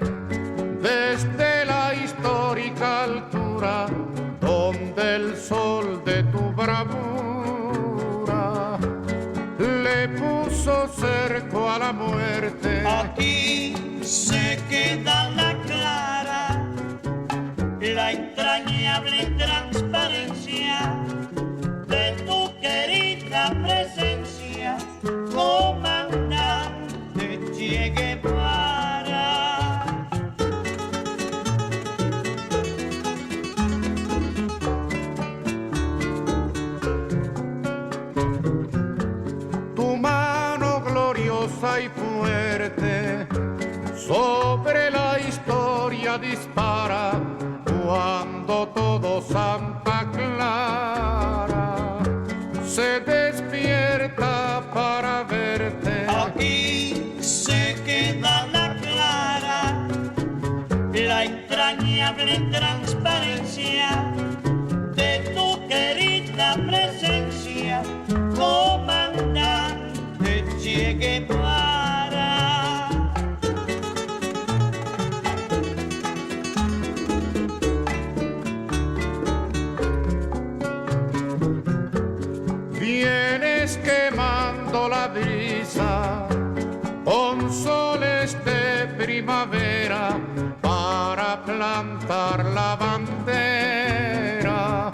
desde la histórica altura donde el sol de tu bravura le puso cerco a la muerte. Aquí se queda la clara, la entrañable transparencia de tu querida presencia, comandante Che Guevara. Tu mano gloriosa y fuerte sobre la historia dispara cuando todo Santa Clara se despierta para verte. Aquí se queda la clara, la entrañable transparencia de tu querida presencia, comandante Che Guevara. Vienes quemando la brisa con soles de primavera para plantar la bandera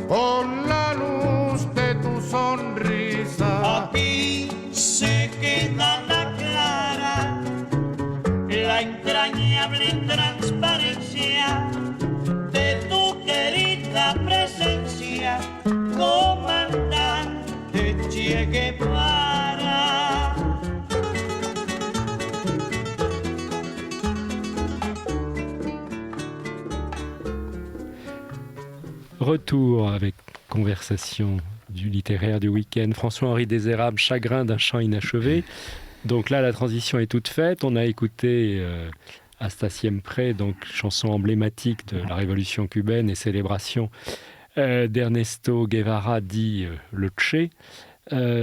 con la luz de tu sonrisa. Aquí se queda la clara, la entrañable transparencia de tu querida presencia, comandante Che Guevara. Retour avec conversation du littéraire du week-end. François-Henri Desérables, Chagrin d'un chant inachevé. Donc là, la transition est toute faite. On a écouté Hasta Siempre, donc chanson emblématique de la révolution cubaine et célébration d'Ernesto Guevara, dit le Che.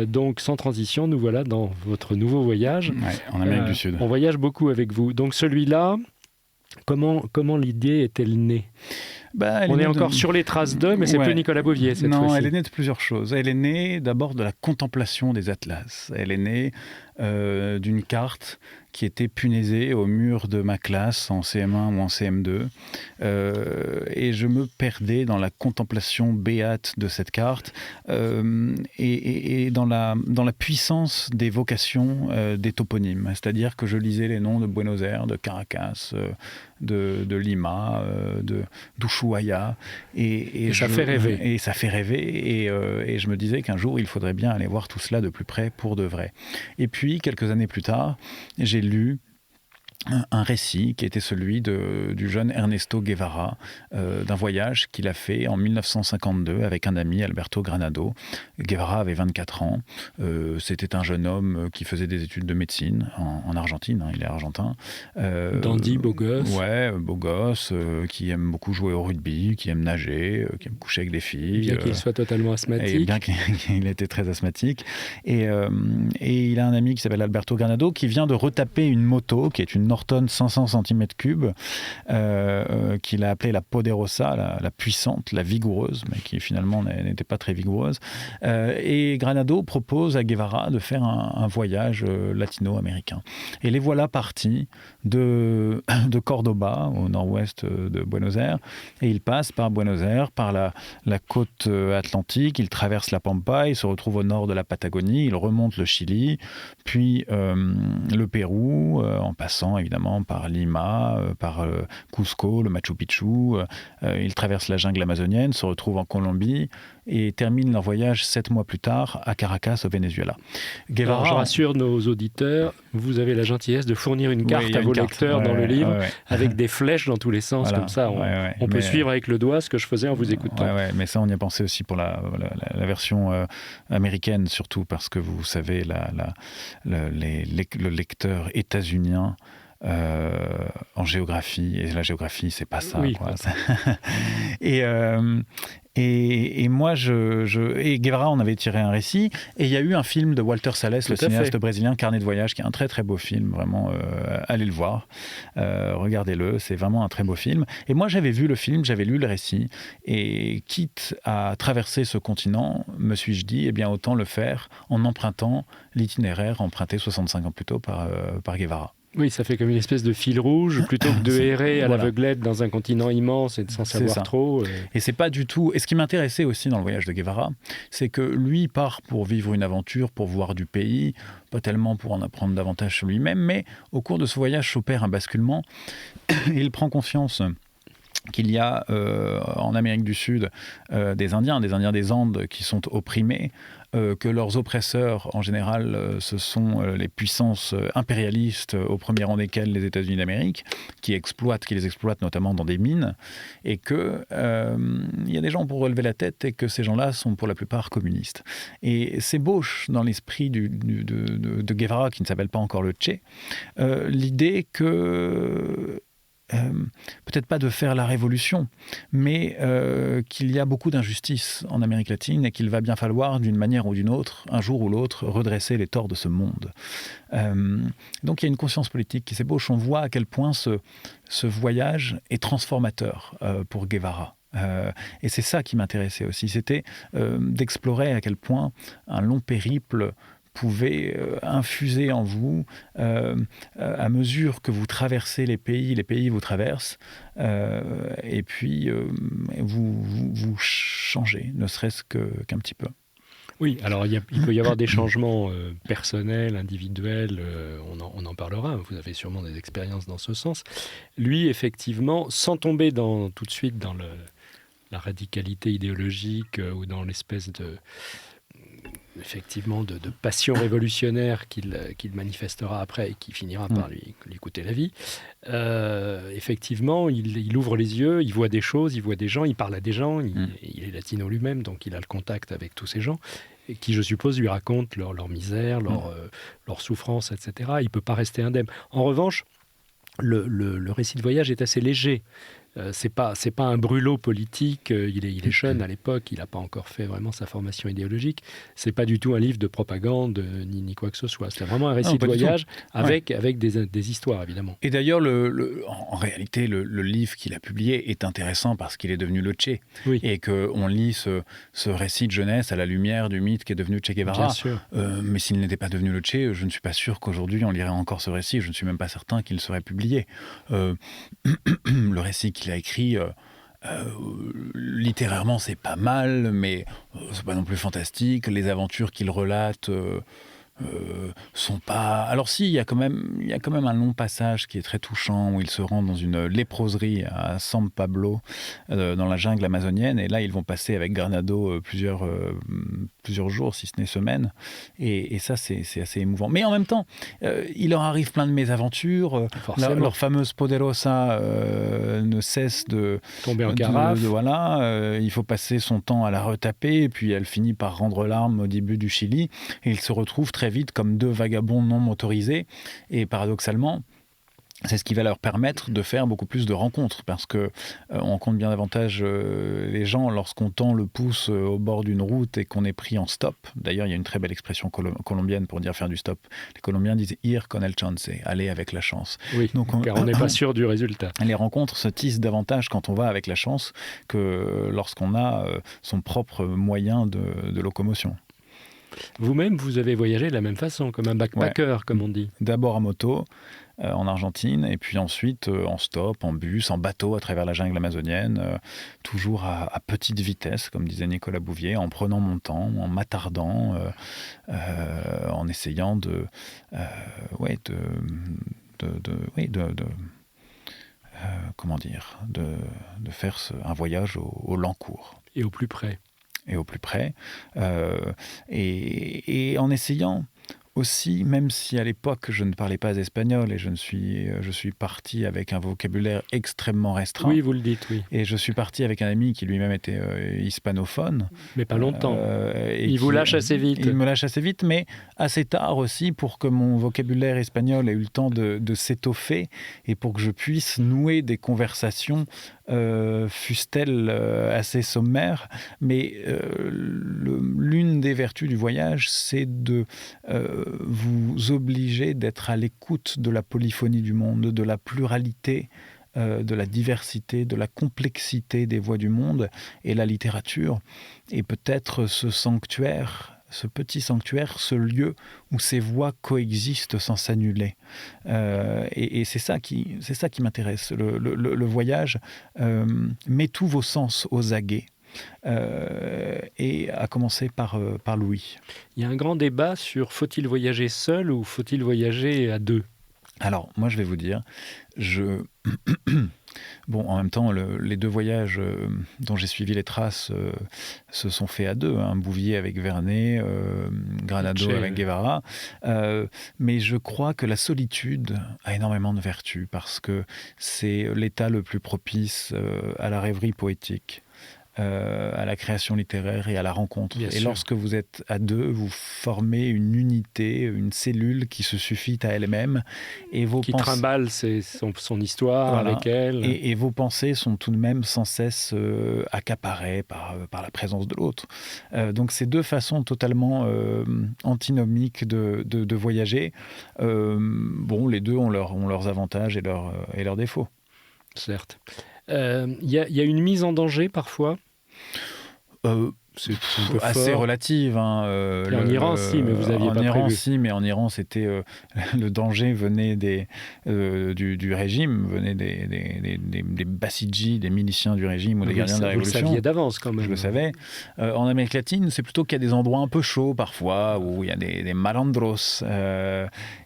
Donc sans transition, nous voilà dans votre nouveau voyage. Ouais, en Amérique du Sud. On voyage beaucoup avec vous. Donc celui-là, comment l'idée est-elle née ? On est encore sur les traces d'eux, mais c'est plus Nicolas Bouvier cette fois-ci. Non, elle est née de plusieurs choses. Elle est née d'abord de la contemplation des atlas. Elle est née d'une carte qui était punaisée au mur de ma classe en CM1 ou en CM2. Et je me perdais dans la contemplation béate de cette carte et dans la puissance des vocations des toponymes. C'est-à-dire que je lisais les noms de Buenos Aires, de Caracas, de Lima, d'Ushuaia. Et ça fait rêver. Et ça fait rêver. Et je me disais qu'un jour, il faudrait bien aller voir tout cela de plus près pour de vrai. Et puis, quelques années plus tard, j'ai lu un récit qui était celui du jeune Ernesto Guevara, d'un voyage qu'il a fait en 1952 avec un ami, Alberto Granado. Guevara avait 24 ans. C'était un jeune homme qui faisait des études de médecine en Argentine. Il est argentin. Dandy, beau gosse. Ouais, beau gosse, qui aime beaucoup jouer au rugby, qui aime nager, qui aime coucher avec des filles. Bien qu'il soit totalement asthmatique. Et bien qu'il était très asthmatique. Et il a un ami qui s'appelle Alberto Granado qui vient de retaper une moto qui est une Norton 500 cm3 qu'il a appelée la Poderosa, la puissante, la vigoureuse, mais qui finalement n'était pas très vigoureuse. Et Granado propose à Guevara de faire un voyage latino-américain. Et les voilà partis de Cordoba, au nord-ouest de Buenos Aires, et ils passent par Buenos Aires, par la côte atlantique, ils traversent la Pampa, ils se retrouvent au nord de la Patagonie, ils remontent le Chili, puis le Pérou, en passant évidemment par Lima, par Cusco, le Machu Picchu. Ils traversent la jungle amazonienne, se retrouvent en Colombie et terminent leur voyage 7 mois plus tard à Caracas, au Venezuela. Guevara, je rassure nos auditeurs, vous avez la gentillesse de fournir une carte à vos lecteurs dans le livre, avec des flèches dans tous les sens, voilà, comme ça on peut suivre avec le doigt ce que je faisais en vous écoutant. Mais ça, on y a pensé aussi pour la version américaine, surtout parce que vous savez, le lecteur états-unien en géographie, et la géographie, c'est pas ça. Oui, quoi. Et moi, et Guevara, on avait tiré un récit, et il y a eu un film de Walter Salles, le cinéaste brésilien, Carnet de voyage, qui est un très très beau film, vraiment, allez le voir, regardez-le, c'est vraiment un très beau film. Et moi, j'avais vu le film, j'avais lu le récit, et quitte à traverser ce continent, me suis-je dit, eh bien autant le faire en empruntant l'itinéraire emprunté 65 ans plus tôt par Guevara. Oui, ça fait comme une espèce de fil rouge, plutôt que de errer à l'aveuglette dans un continent immense et de s'en savoir trop. Et c'est pas du tout... Et ce qui m'intéressait aussi dans le voyage de Guevara, c'est que lui part pour vivre une aventure, pour voir du pays, pas tellement pour en apprendre davantage sur lui-même, mais au cours de ce voyage s'opère un basculement, et il prend conscience qu'il y a en Amérique du Sud des Indiens des Andes qui sont opprimés, que leurs oppresseurs, en général, ce sont les puissances impérialistes, au premier rang desquelles les États-Unis d'Amérique, qui les exploitent notamment dans des mines, et qu'il y a des gens pour relever la tête et que ces gens-là sont pour la plupart communistes. Et s'ébauche dans l'esprit de Guevara, qui ne s'appelle pas encore le Che, l'idée que peut-être pas de faire la révolution, mais qu'il y a beaucoup d'injustices en Amérique latine et qu'il va bien falloir, d'une manière ou d'une autre, un jour ou l'autre, redresser les torts de ce monde. Donc il y a une conscience politique qui s'ébauche. On voit à quel point ce voyage est transformateur pour Guevara. Et c'est ça qui m'intéressait aussi, c'était d'explorer à quel point un long périple pouvez infuser en vous à mesure que vous traversez les pays vous traversent, et puis vous changez, ne serait-ce qu'un petit peu. Oui, alors il peut y avoir des changements personnels, individuels, on en parlera, vous avez sûrement des expériences dans ce sens. Lui, effectivement, sans tomber tout de suite dans la radicalité idéologique ou dans l'espèce de passion révolutionnaire qu'il manifestera après et qui finira par lui coûter la vie. Effectivement, il ouvre les yeux, il voit des choses, il voit des gens, il parle à des gens, il est latino lui-même, donc il a le contact avec tous ces gens, et qui, je suppose, lui racontent leur misère, leur souffrance, etc. Il ne peut pas rester indemne. En revanche, le récit de voyage est assez léger. C'est pas un brûlot politique, il est jeune à l'époque, il n'a pas encore fait vraiment sa formation idéologique. C'est pas du tout un livre de propagande ni quoi que ce soit. C'est vraiment un récit de voyage avec des histoires, évidemment. Et d'ailleurs, en réalité, le livre qu'il a publié est intéressant parce qu'il est devenu le Che. Oui. Et qu'on lit ce récit de jeunesse à la lumière du mythe qui est devenu Che Guevara. Bien sûr. Mais s'il n'était pas devenu le Che, je ne suis pas sûr qu'aujourd'hui on lirait encore ce récit. Je ne suis même pas certain qu'il serait publié. Le récit qu'il a écrit, littérairement, c'est pas mal, mais c'est pas non plus fantastique. Les aventures qu'il relate sont pas... Alors si, il y a quand même un long passage qui est très touchant où ils se rendent dans une léproserie à San Pablo, dans la jungle amazonienne, et là ils vont passer avec Granado plusieurs jours, si ce n'est semaines, et ça c'est assez émouvant. Mais en même temps, il leur arrive plein de mésaventures. Leur fameuse Poderosa ne cesse de tomber en carafe. Il faut passer son temps à la retaper, et puis elle finit par rendre l'arme au début du Chili, et ils se retrouvent très vite comme deux vagabonds non motorisés, et paradoxalement c'est ce qui va leur permettre de faire beaucoup plus de rencontres, parce que on rencontre bien davantage les gens lorsqu'on tend le pouce au bord d'une route et qu'on est pris en stop. D'ailleurs, il y a une très belle expression colombienne pour dire faire du stop. Les Colombiens disent « ir con el chance », aller avec la chance. Oui, car on n'est pas sûr du résultat. Les rencontres se tissent davantage quand on va avec la chance que lorsqu'on a son propre moyen de locomotion. Vous-même, vous avez voyagé de la même façon, comme un backpacker, comme on dit. D'abord à moto, en Argentine, et puis ensuite en stop, en bus, en bateau à travers la jungle amazonienne, toujours à petite vitesse, comme disait Nicolas Bouvier, en prenant mon temps, en m'attardant, en essayant de faire un voyage au long cours. Et au plus près. Et en essayant aussi, même si à l'époque je ne parlais pas espagnol et je suis parti avec un vocabulaire extrêmement restreint. Oui, vous le dites, oui. Et je suis parti avec un ami qui lui-même était hispanophone. Mais pas longtemps. Il vous lâche assez vite. Il me lâche assez vite, mais assez tard aussi pour que mon vocabulaire espagnol ait eu le temps de s'étoffer et pour que je puisse nouer des conversations fussent-elles assez sommaires, mais l'une des vertus du voyage, c'est de vous obliger d'être à l'écoute de la polyphonie du monde, de la pluralité, de la diversité, de la complexité des voix du monde, et la littérature est peut-être ce sanctuaire, ce petit sanctuaire, ce lieu où ces voix coexistent sans s'annuler. Et c'est ça qui m'intéresse. Le voyage met tous vos sens aux aguets. Et à commencer par Louis. Il y a un grand débat sur faut-il voyager seul ou faut-il voyager à deux ? Alors, moi je vais vous dire, Bon, en même temps, les 2 voyages dont j'ai suivi les traces se sont faits à 2. Bouvier avec Vernet, Granado avec Guevara. Mais je crois que la solitude a énormément de vertus parce que c'est l'état le plus propice à la rêverie poétique, à la création littéraire et à la rencontre. Bien et sûr. lorsque vous êtes à 2, vous formez une unité, une cellule qui se suffit à elle-même. Et vos Qui pensées... trimballe son histoire Voilà. avec elle. Et vos pensées sont tout de même sans cesse accaparées par la présence de l'autre. Donc c'est 2 façons totalement antinomiques de voyager. Bon, les 2 ont leurs avantages et leurs défauts. Certes. Il y a une mise en danger parfois. C'est un peu assez fort. relative. Et en Iran, si, mais vous aviez pas En Iran, prévu. si, mais en Iran, c'était le danger venait du régime, venait des Bassidji, des miliciens du régime ou des gardiens de la Vous le Révolution. saviez d'avance quand même. Je le savais. En Amérique latine, c'est plutôt qu'il y a des endroits un peu chauds parfois, où il y a des malandros.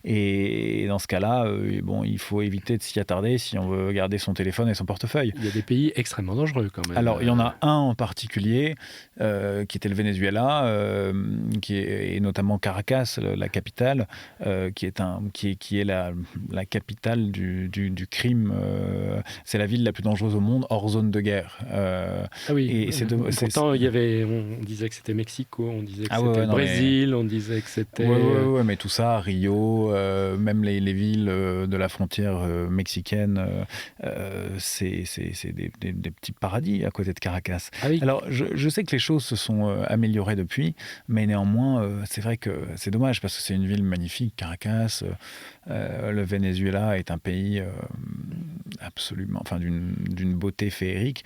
Et dans ce cas-là, bon, il faut éviter de s'y attarder si on veut garder son téléphone et son portefeuille. Il y a des pays extrêmement dangereux quand même. Alors, il y en a un en particulier, qui était le Venezuela, et notamment Caracas, la capitale, qui est la capitale du crime. C'est la ville la plus dangereuse au monde, hors zone de guerre. Ah oui. Et Pourtant, on disait que c'était Mexico, on disait que Ah c'était ouais, le non, Brésil, on disait que c'était... Ouais, mais tout ça, Rio, même les villes de la frontière mexicaine, c'est des petits paradis à côté de Caracas. Ah oui. Alors, je sais que les choses se sont améliorées depuis, mais néanmoins, c'est vrai que c'est dommage parce que c'est une ville magnifique, Caracas. Le Venezuela est un pays absolument, enfin, d'une beauté féerique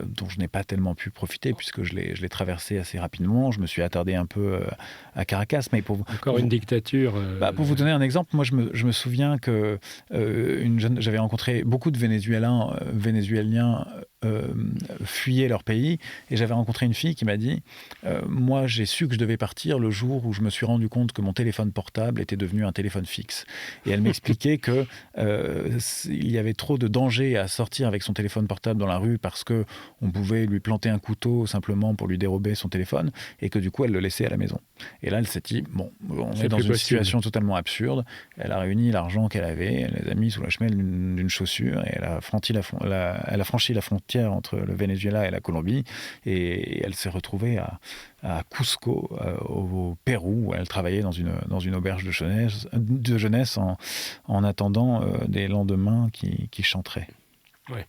dont je n'ai pas tellement pu profiter puisque je l'ai traversé assez rapidement. Je me suis attardé un peu à Caracas, mais Encore une dictature. Pour vous donner un exemple, moi je me souviens que j'avais rencontré beaucoup de Vénézuéliens fuyaient leur pays et j'avais rencontré une fille qui m'a dit moi j'ai su que je devais partir le jour où je me suis rendu compte que mon téléphone portable était devenu un téléphone fixe. Et elle m'expliquait que il y avait trop de danger à sortir avec son téléphone portable dans la rue parce que on pouvait lui planter un couteau simplement pour lui dérober son téléphone et que du coup elle le laissait à la maison. Et là elle s'est dit bon, on est dans une situation totalement absurde. Elle a réuni l'argent qu'elle avait, elle les a mis sous la semelle d'une chaussure et elle a franchi la frontière entre le Venezuela et la Colombie et elle s'est retrouvée à Cusco, au Pérou, où elle travaillait dans une auberge de jeunesse en attendant des lendemains qui chanteraient. Ouais.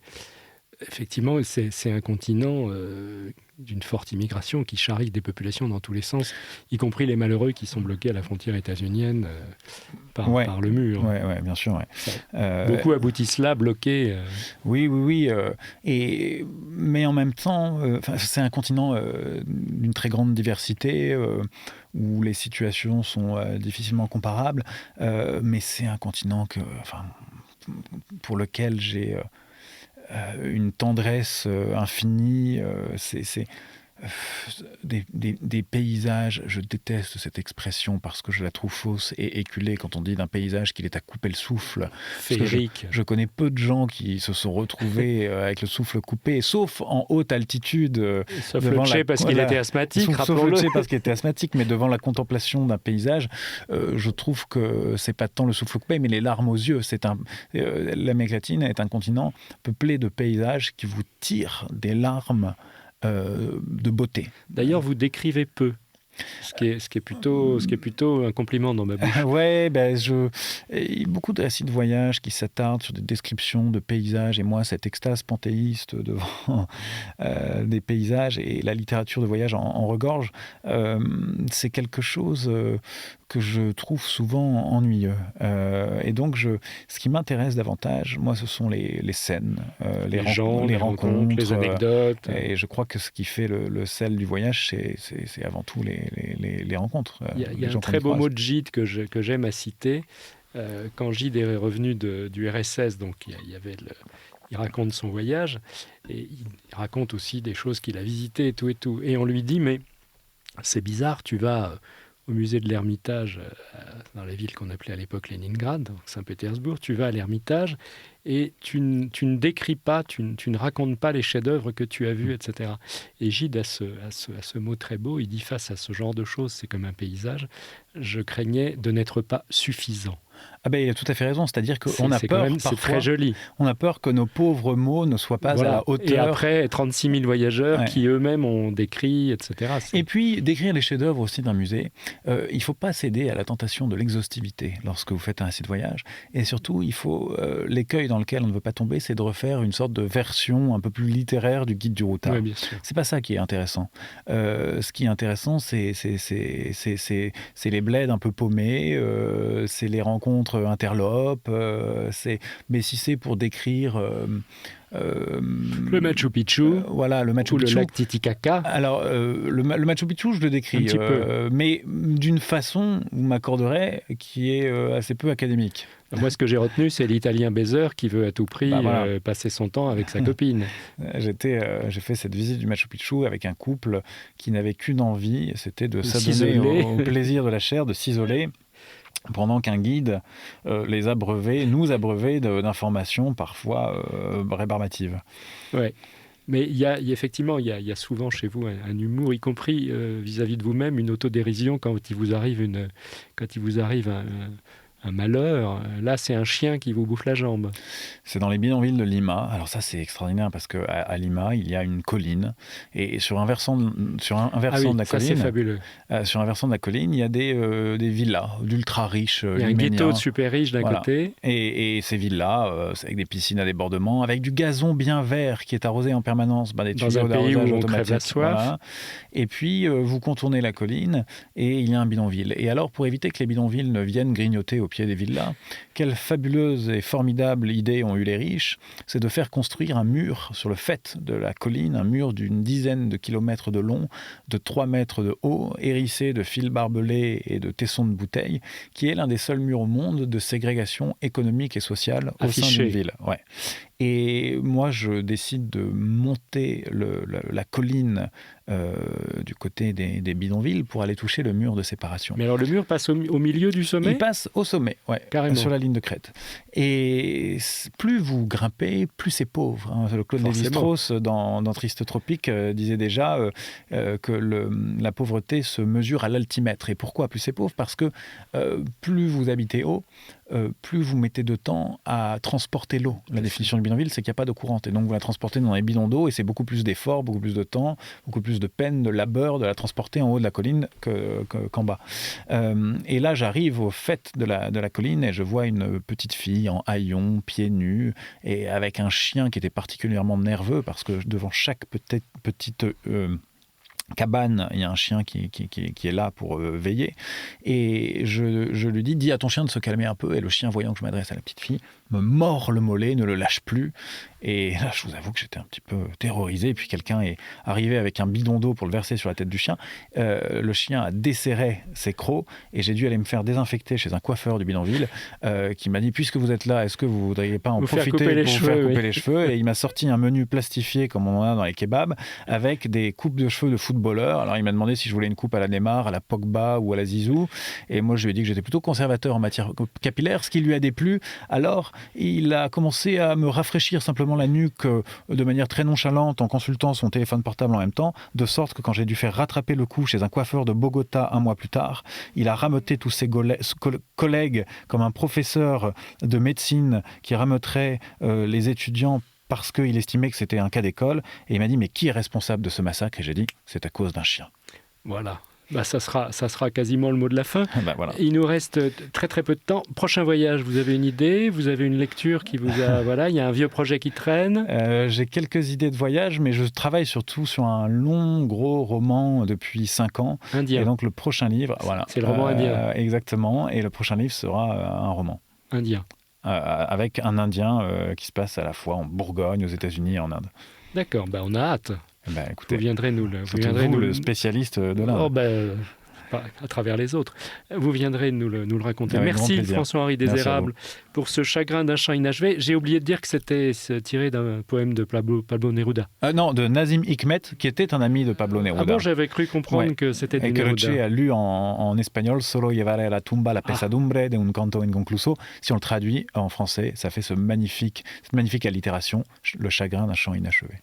Effectivement, c'est un continent d'une forte immigration qui charrie des populations dans tous les sens, y compris les malheureux qui sont bloqués à la frontière états-unienne par le mur. Oui, bien sûr. Ouais. Beaucoup aboutissent là, bloqués. Oui. Mais en même temps, c'est un continent d'une très grande diversité, où les situations sont difficilement comparables, mais c'est un continent pour lequel j'ai... une tendresse infinie, c'est des paysages, je déteste cette expression parce que je la trouve fausse et éculée quand on dit d'un paysage qu'il est à couper le souffle. Féerique. Je connais peu de gens qui se sont retrouvés avec le souffle coupé, sauf en haute altitude. Sauf le Tché parce qu'il était asthmatique, Sauf le Tché parce qu'il était asthmatique, mais devant la contemplation d'un paysage, je trouve que c'est pas tant le souffle coupé, mais les larmes aux yeux. L'Amérique latine est un continent peuplé de paysages qui vous tirent des larmes de beauté. D'ailleurs, vous décrivez peu, ce qui est plutôt un compliment dans ma bouche. Ouais, il y a beaucoup de récits de voyage qui s'attardent sur des descriptions de paysages, et moi, cette extase panthéiste devant des paysages et la littérature de voyage en regorge, c'est quelque chose que je trouve souvent ennuyeux. Et donc, ce qui m'intéresse davantage, moi, ce sont les scènes, les rencontres, les anecdotes. Et je crois que ce qui fait le sel du voyage, c'est avant tout les rencontres. Il y a un très beau mot de Gide que j'aime à citer. Quand Gide est revenu du RSS, donc il raconte son voyage, et il raconte aussi des choses qu'il a visitées et tout. Et on lui dit, mais c'est bizarre, tu vas au musée de l'Ermitage, dans la ville qu'on appelait à l'époque Leningrad, donc Saint-Pétersbourg. Tu vas à l'Ermitage et tu ne décris pas, tu ne racontes pas les chefs-d'œuvre que tu as vus, etc. Et Gide a ce mot très beau, il dit face à ce genre de choses, c'est comme un paysage, je craignais de n'être pas suffisant. Ah ben, il a tout à fait raison, c'est-à-dire qu'on a peur parfois, c'est très joli. On a peur que nos pauvres mots ne soient pas à la hauteur. Et après, 36 000 voyageurs qui eux-mêmes ont décrit, etc. Et puis, décrire les chefs-d'œuvre aussi d'un musée, il ne faut pas céder à la tentation de l'exhaustivité lorsque vous faites un récit de voyage. Et surtout, il faut l'écueil dans lequel on ne veut pas tomber, c'est de refaire une sorte de version un peu plus littéraire du guide du routard. Oui, bien sûr. C'est pas ça qui est intéressant. Ce qui est intéressant, c'est les bleds un peu paumés, c'est les rencontres interlopes, mais si c'est pour décrire le Machu Picchu, voilà, le Machu ou Picchu. Le lac Titicaca. Alors, le Machu Picchu, je le décris, mais d'une façon, vous m'accorderez, qui est assez peu académique. Moi, ce que j'ai retenu, c'est l'Italien baiser qui veut à tout prix passer son temps avec sa copine. J'ai fait cette visite du Machu Picchu avec un couple qui n'avait qu'une envie, c'était de s'adonner au plaisir de la chair, de s'isoler, pendant qu'un guide nous abreuvait d'informations parfois rébarbatives. Ouais. Mais il y a effectivement, il y a souvent chez vous un humour, y compris vis-à-vis de vous-même, une autodérision quand il vous arrive un malheur. Là, c'est un chien qui vous bouffe la jambe. C'est dans les bidonvilles de Lima. Alors ça, c'est extraordinaire parce qu'à Lima, il y a une colline. Et sur un versant de la colline, c'est fabuleux. Sur un versant de la colline, il y a des villas d'ultra riches. Il y a un ghetto de super riches d'un côté. Et ces villas, avec des piscines à débordement, avec du gazon bien vert qui est arrosé en permanence, des tuyaux d'arrosage automatiques. Voilà. Et puis, vous contournez la colline et il y a un bidonville. Et alors, pour éviter que les bidonvilles ne viennent grignoter au pied des villas, quelle fabuleuse et formidable idée ont eu les riches, c'est de faire construire un mur sur le faîte de la colline, un mur d'une dizaine de kilomètres de long, de 3 mètres de haut, hérissé de fils barbelés et de tessons de bouteilles, qui est l'un des seuls murs au monde de ségrégation économique et sociale au sein d'une ville. Ouais. Et moi, je décide de monter la colline du côté des bidonvilles pour aller toucher le mur de séparation. Mais alors le mur passe au milieu du sommet ? Il passe au sommet, carrément. Sur la ligne de crête. Et plus vous grimpez, plus c'est pauvre. Hein. Le Claude Lévi-Strauss, dans Triste Tropique, disait déjà que la pauvreté se mesure à l'altimètre. Et pourquoi plus c'est pauvre ? Parce que plus vous habitez haut, plus vous mettez de temps à transporter l'eau. La définition du bidonville, c'est qu'il n'y a pas d'eau courante. Et donc, vous la transportez dans les bidons d'eau et c'est beaucoup plus d'efforts, beaucoup plus de temps, beaucoup plus de peine, de labeur de la transporter en haut de la colline qu'en bas. Et là, j'arrive au faîte de la colline et je vois une petite fille en haillons, pieds nus, et avec un chien qui était particulièrement nerveux parce que devant chaque petite cabane, il y a un chien qui est là pour veiller. Et je lui dis à ton chien de se calmer un peu. Et le chien, voyant que je m'adresse à la petite fille, me mord le mollet, ne le lâche plus. Et là, je vous avoue que j'étais un petit peu terrorisé. Et puis quelqu'un est arrivé avec un bidon d'eau pour le verser sur la tête du chien. Le chien a desserré ses crocs et j'ai dû aller me faire désinfecter chez un coiffeur du bidonville qui m'a dit, puisque vous êtes là, est-ce que vous ne voudriez pas en profiter pour vous faire couper les cheveux ? Et il m'a sorti un menu plastifié comme on en a dans les kebabs avec des coupes de cheveux de footballeurs. Alors il m'a demandé si je voulais une coupe à la Neymar, à la Pogba ou à la Zizou. Et moi, je lui ai dit que j'étais plutôt conservateur en matière capillaire, ce qui lui a déplu. Alors, il a commencé à me rafraîchir simplement la nuque de manière très nonchalante en consultant son téléphone portable en même temps, de sorte que quand j'ai dû faire rattraper le coup chez un coiffeur de Bogota 1 mois plus tard, il a rameuté tous ses collègues comme un professeur de médecine qui rameuterait les étudiants parce qu'il estimait que c'était un cas d'école. Et il m'a dit, mais qui est responsable de ce massacre ? Et j'ai dit, c'est à cause d'un chien. Voilà. Ça sera quasiment le mot de la fin. Voilà. Il nous reste très très peu de temps. Prochain voyage, vous avez une idée ? Vous avez une lecture qui vous a... Voilà, il y a un vieux projet qui traîne. J'ai quelques idées de voyage, mais je travaille surtout sur un long, gros roman depuis 5 ans. Indien. Et donc le prochain livre... Voilà, c'est le roman indien. Exactement. Et le prochain livre sera un roman. Indien. Avec un Indien qui se passe à la fois en Bourgogne, aux États-Unis et en Inde. D'accord, on a hâte. Écoutez, vous viendrez nous le spécialiste de l'Inde. à travers les autres. Vous viendrez nous le raconter. Avec grand Merci plaisir. François-Henri Désérable pour ce chagrin d'un chant inachevé. J'ai oublié de dire que c'était tiré d'un poème de Pablo Neruda. Non, de Nazim Hikmet, qui était un ami de Pablo Neruda. Ah bon, j'avais cru comprendre que c'était du Et que Neruda. Lecce a lu en espagnol, Solo llevaré a la tumba la pesadumbre de un canto inconcluso. Si on le traduit en français, ça fait cette magnifique allitération, le chagrin d'un chant inachevé.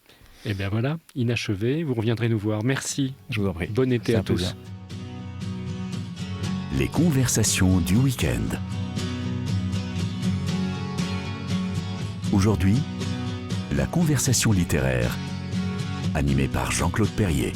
Et bien voilà, inachevé, vous reviendrez nous voir. Merci. Je vous en prie. Bon été C'est à un tous. plaisir. Les conversations du week-end. Aujourd'hui, la conversation littéraire, animée par Jean-Claude Perrier.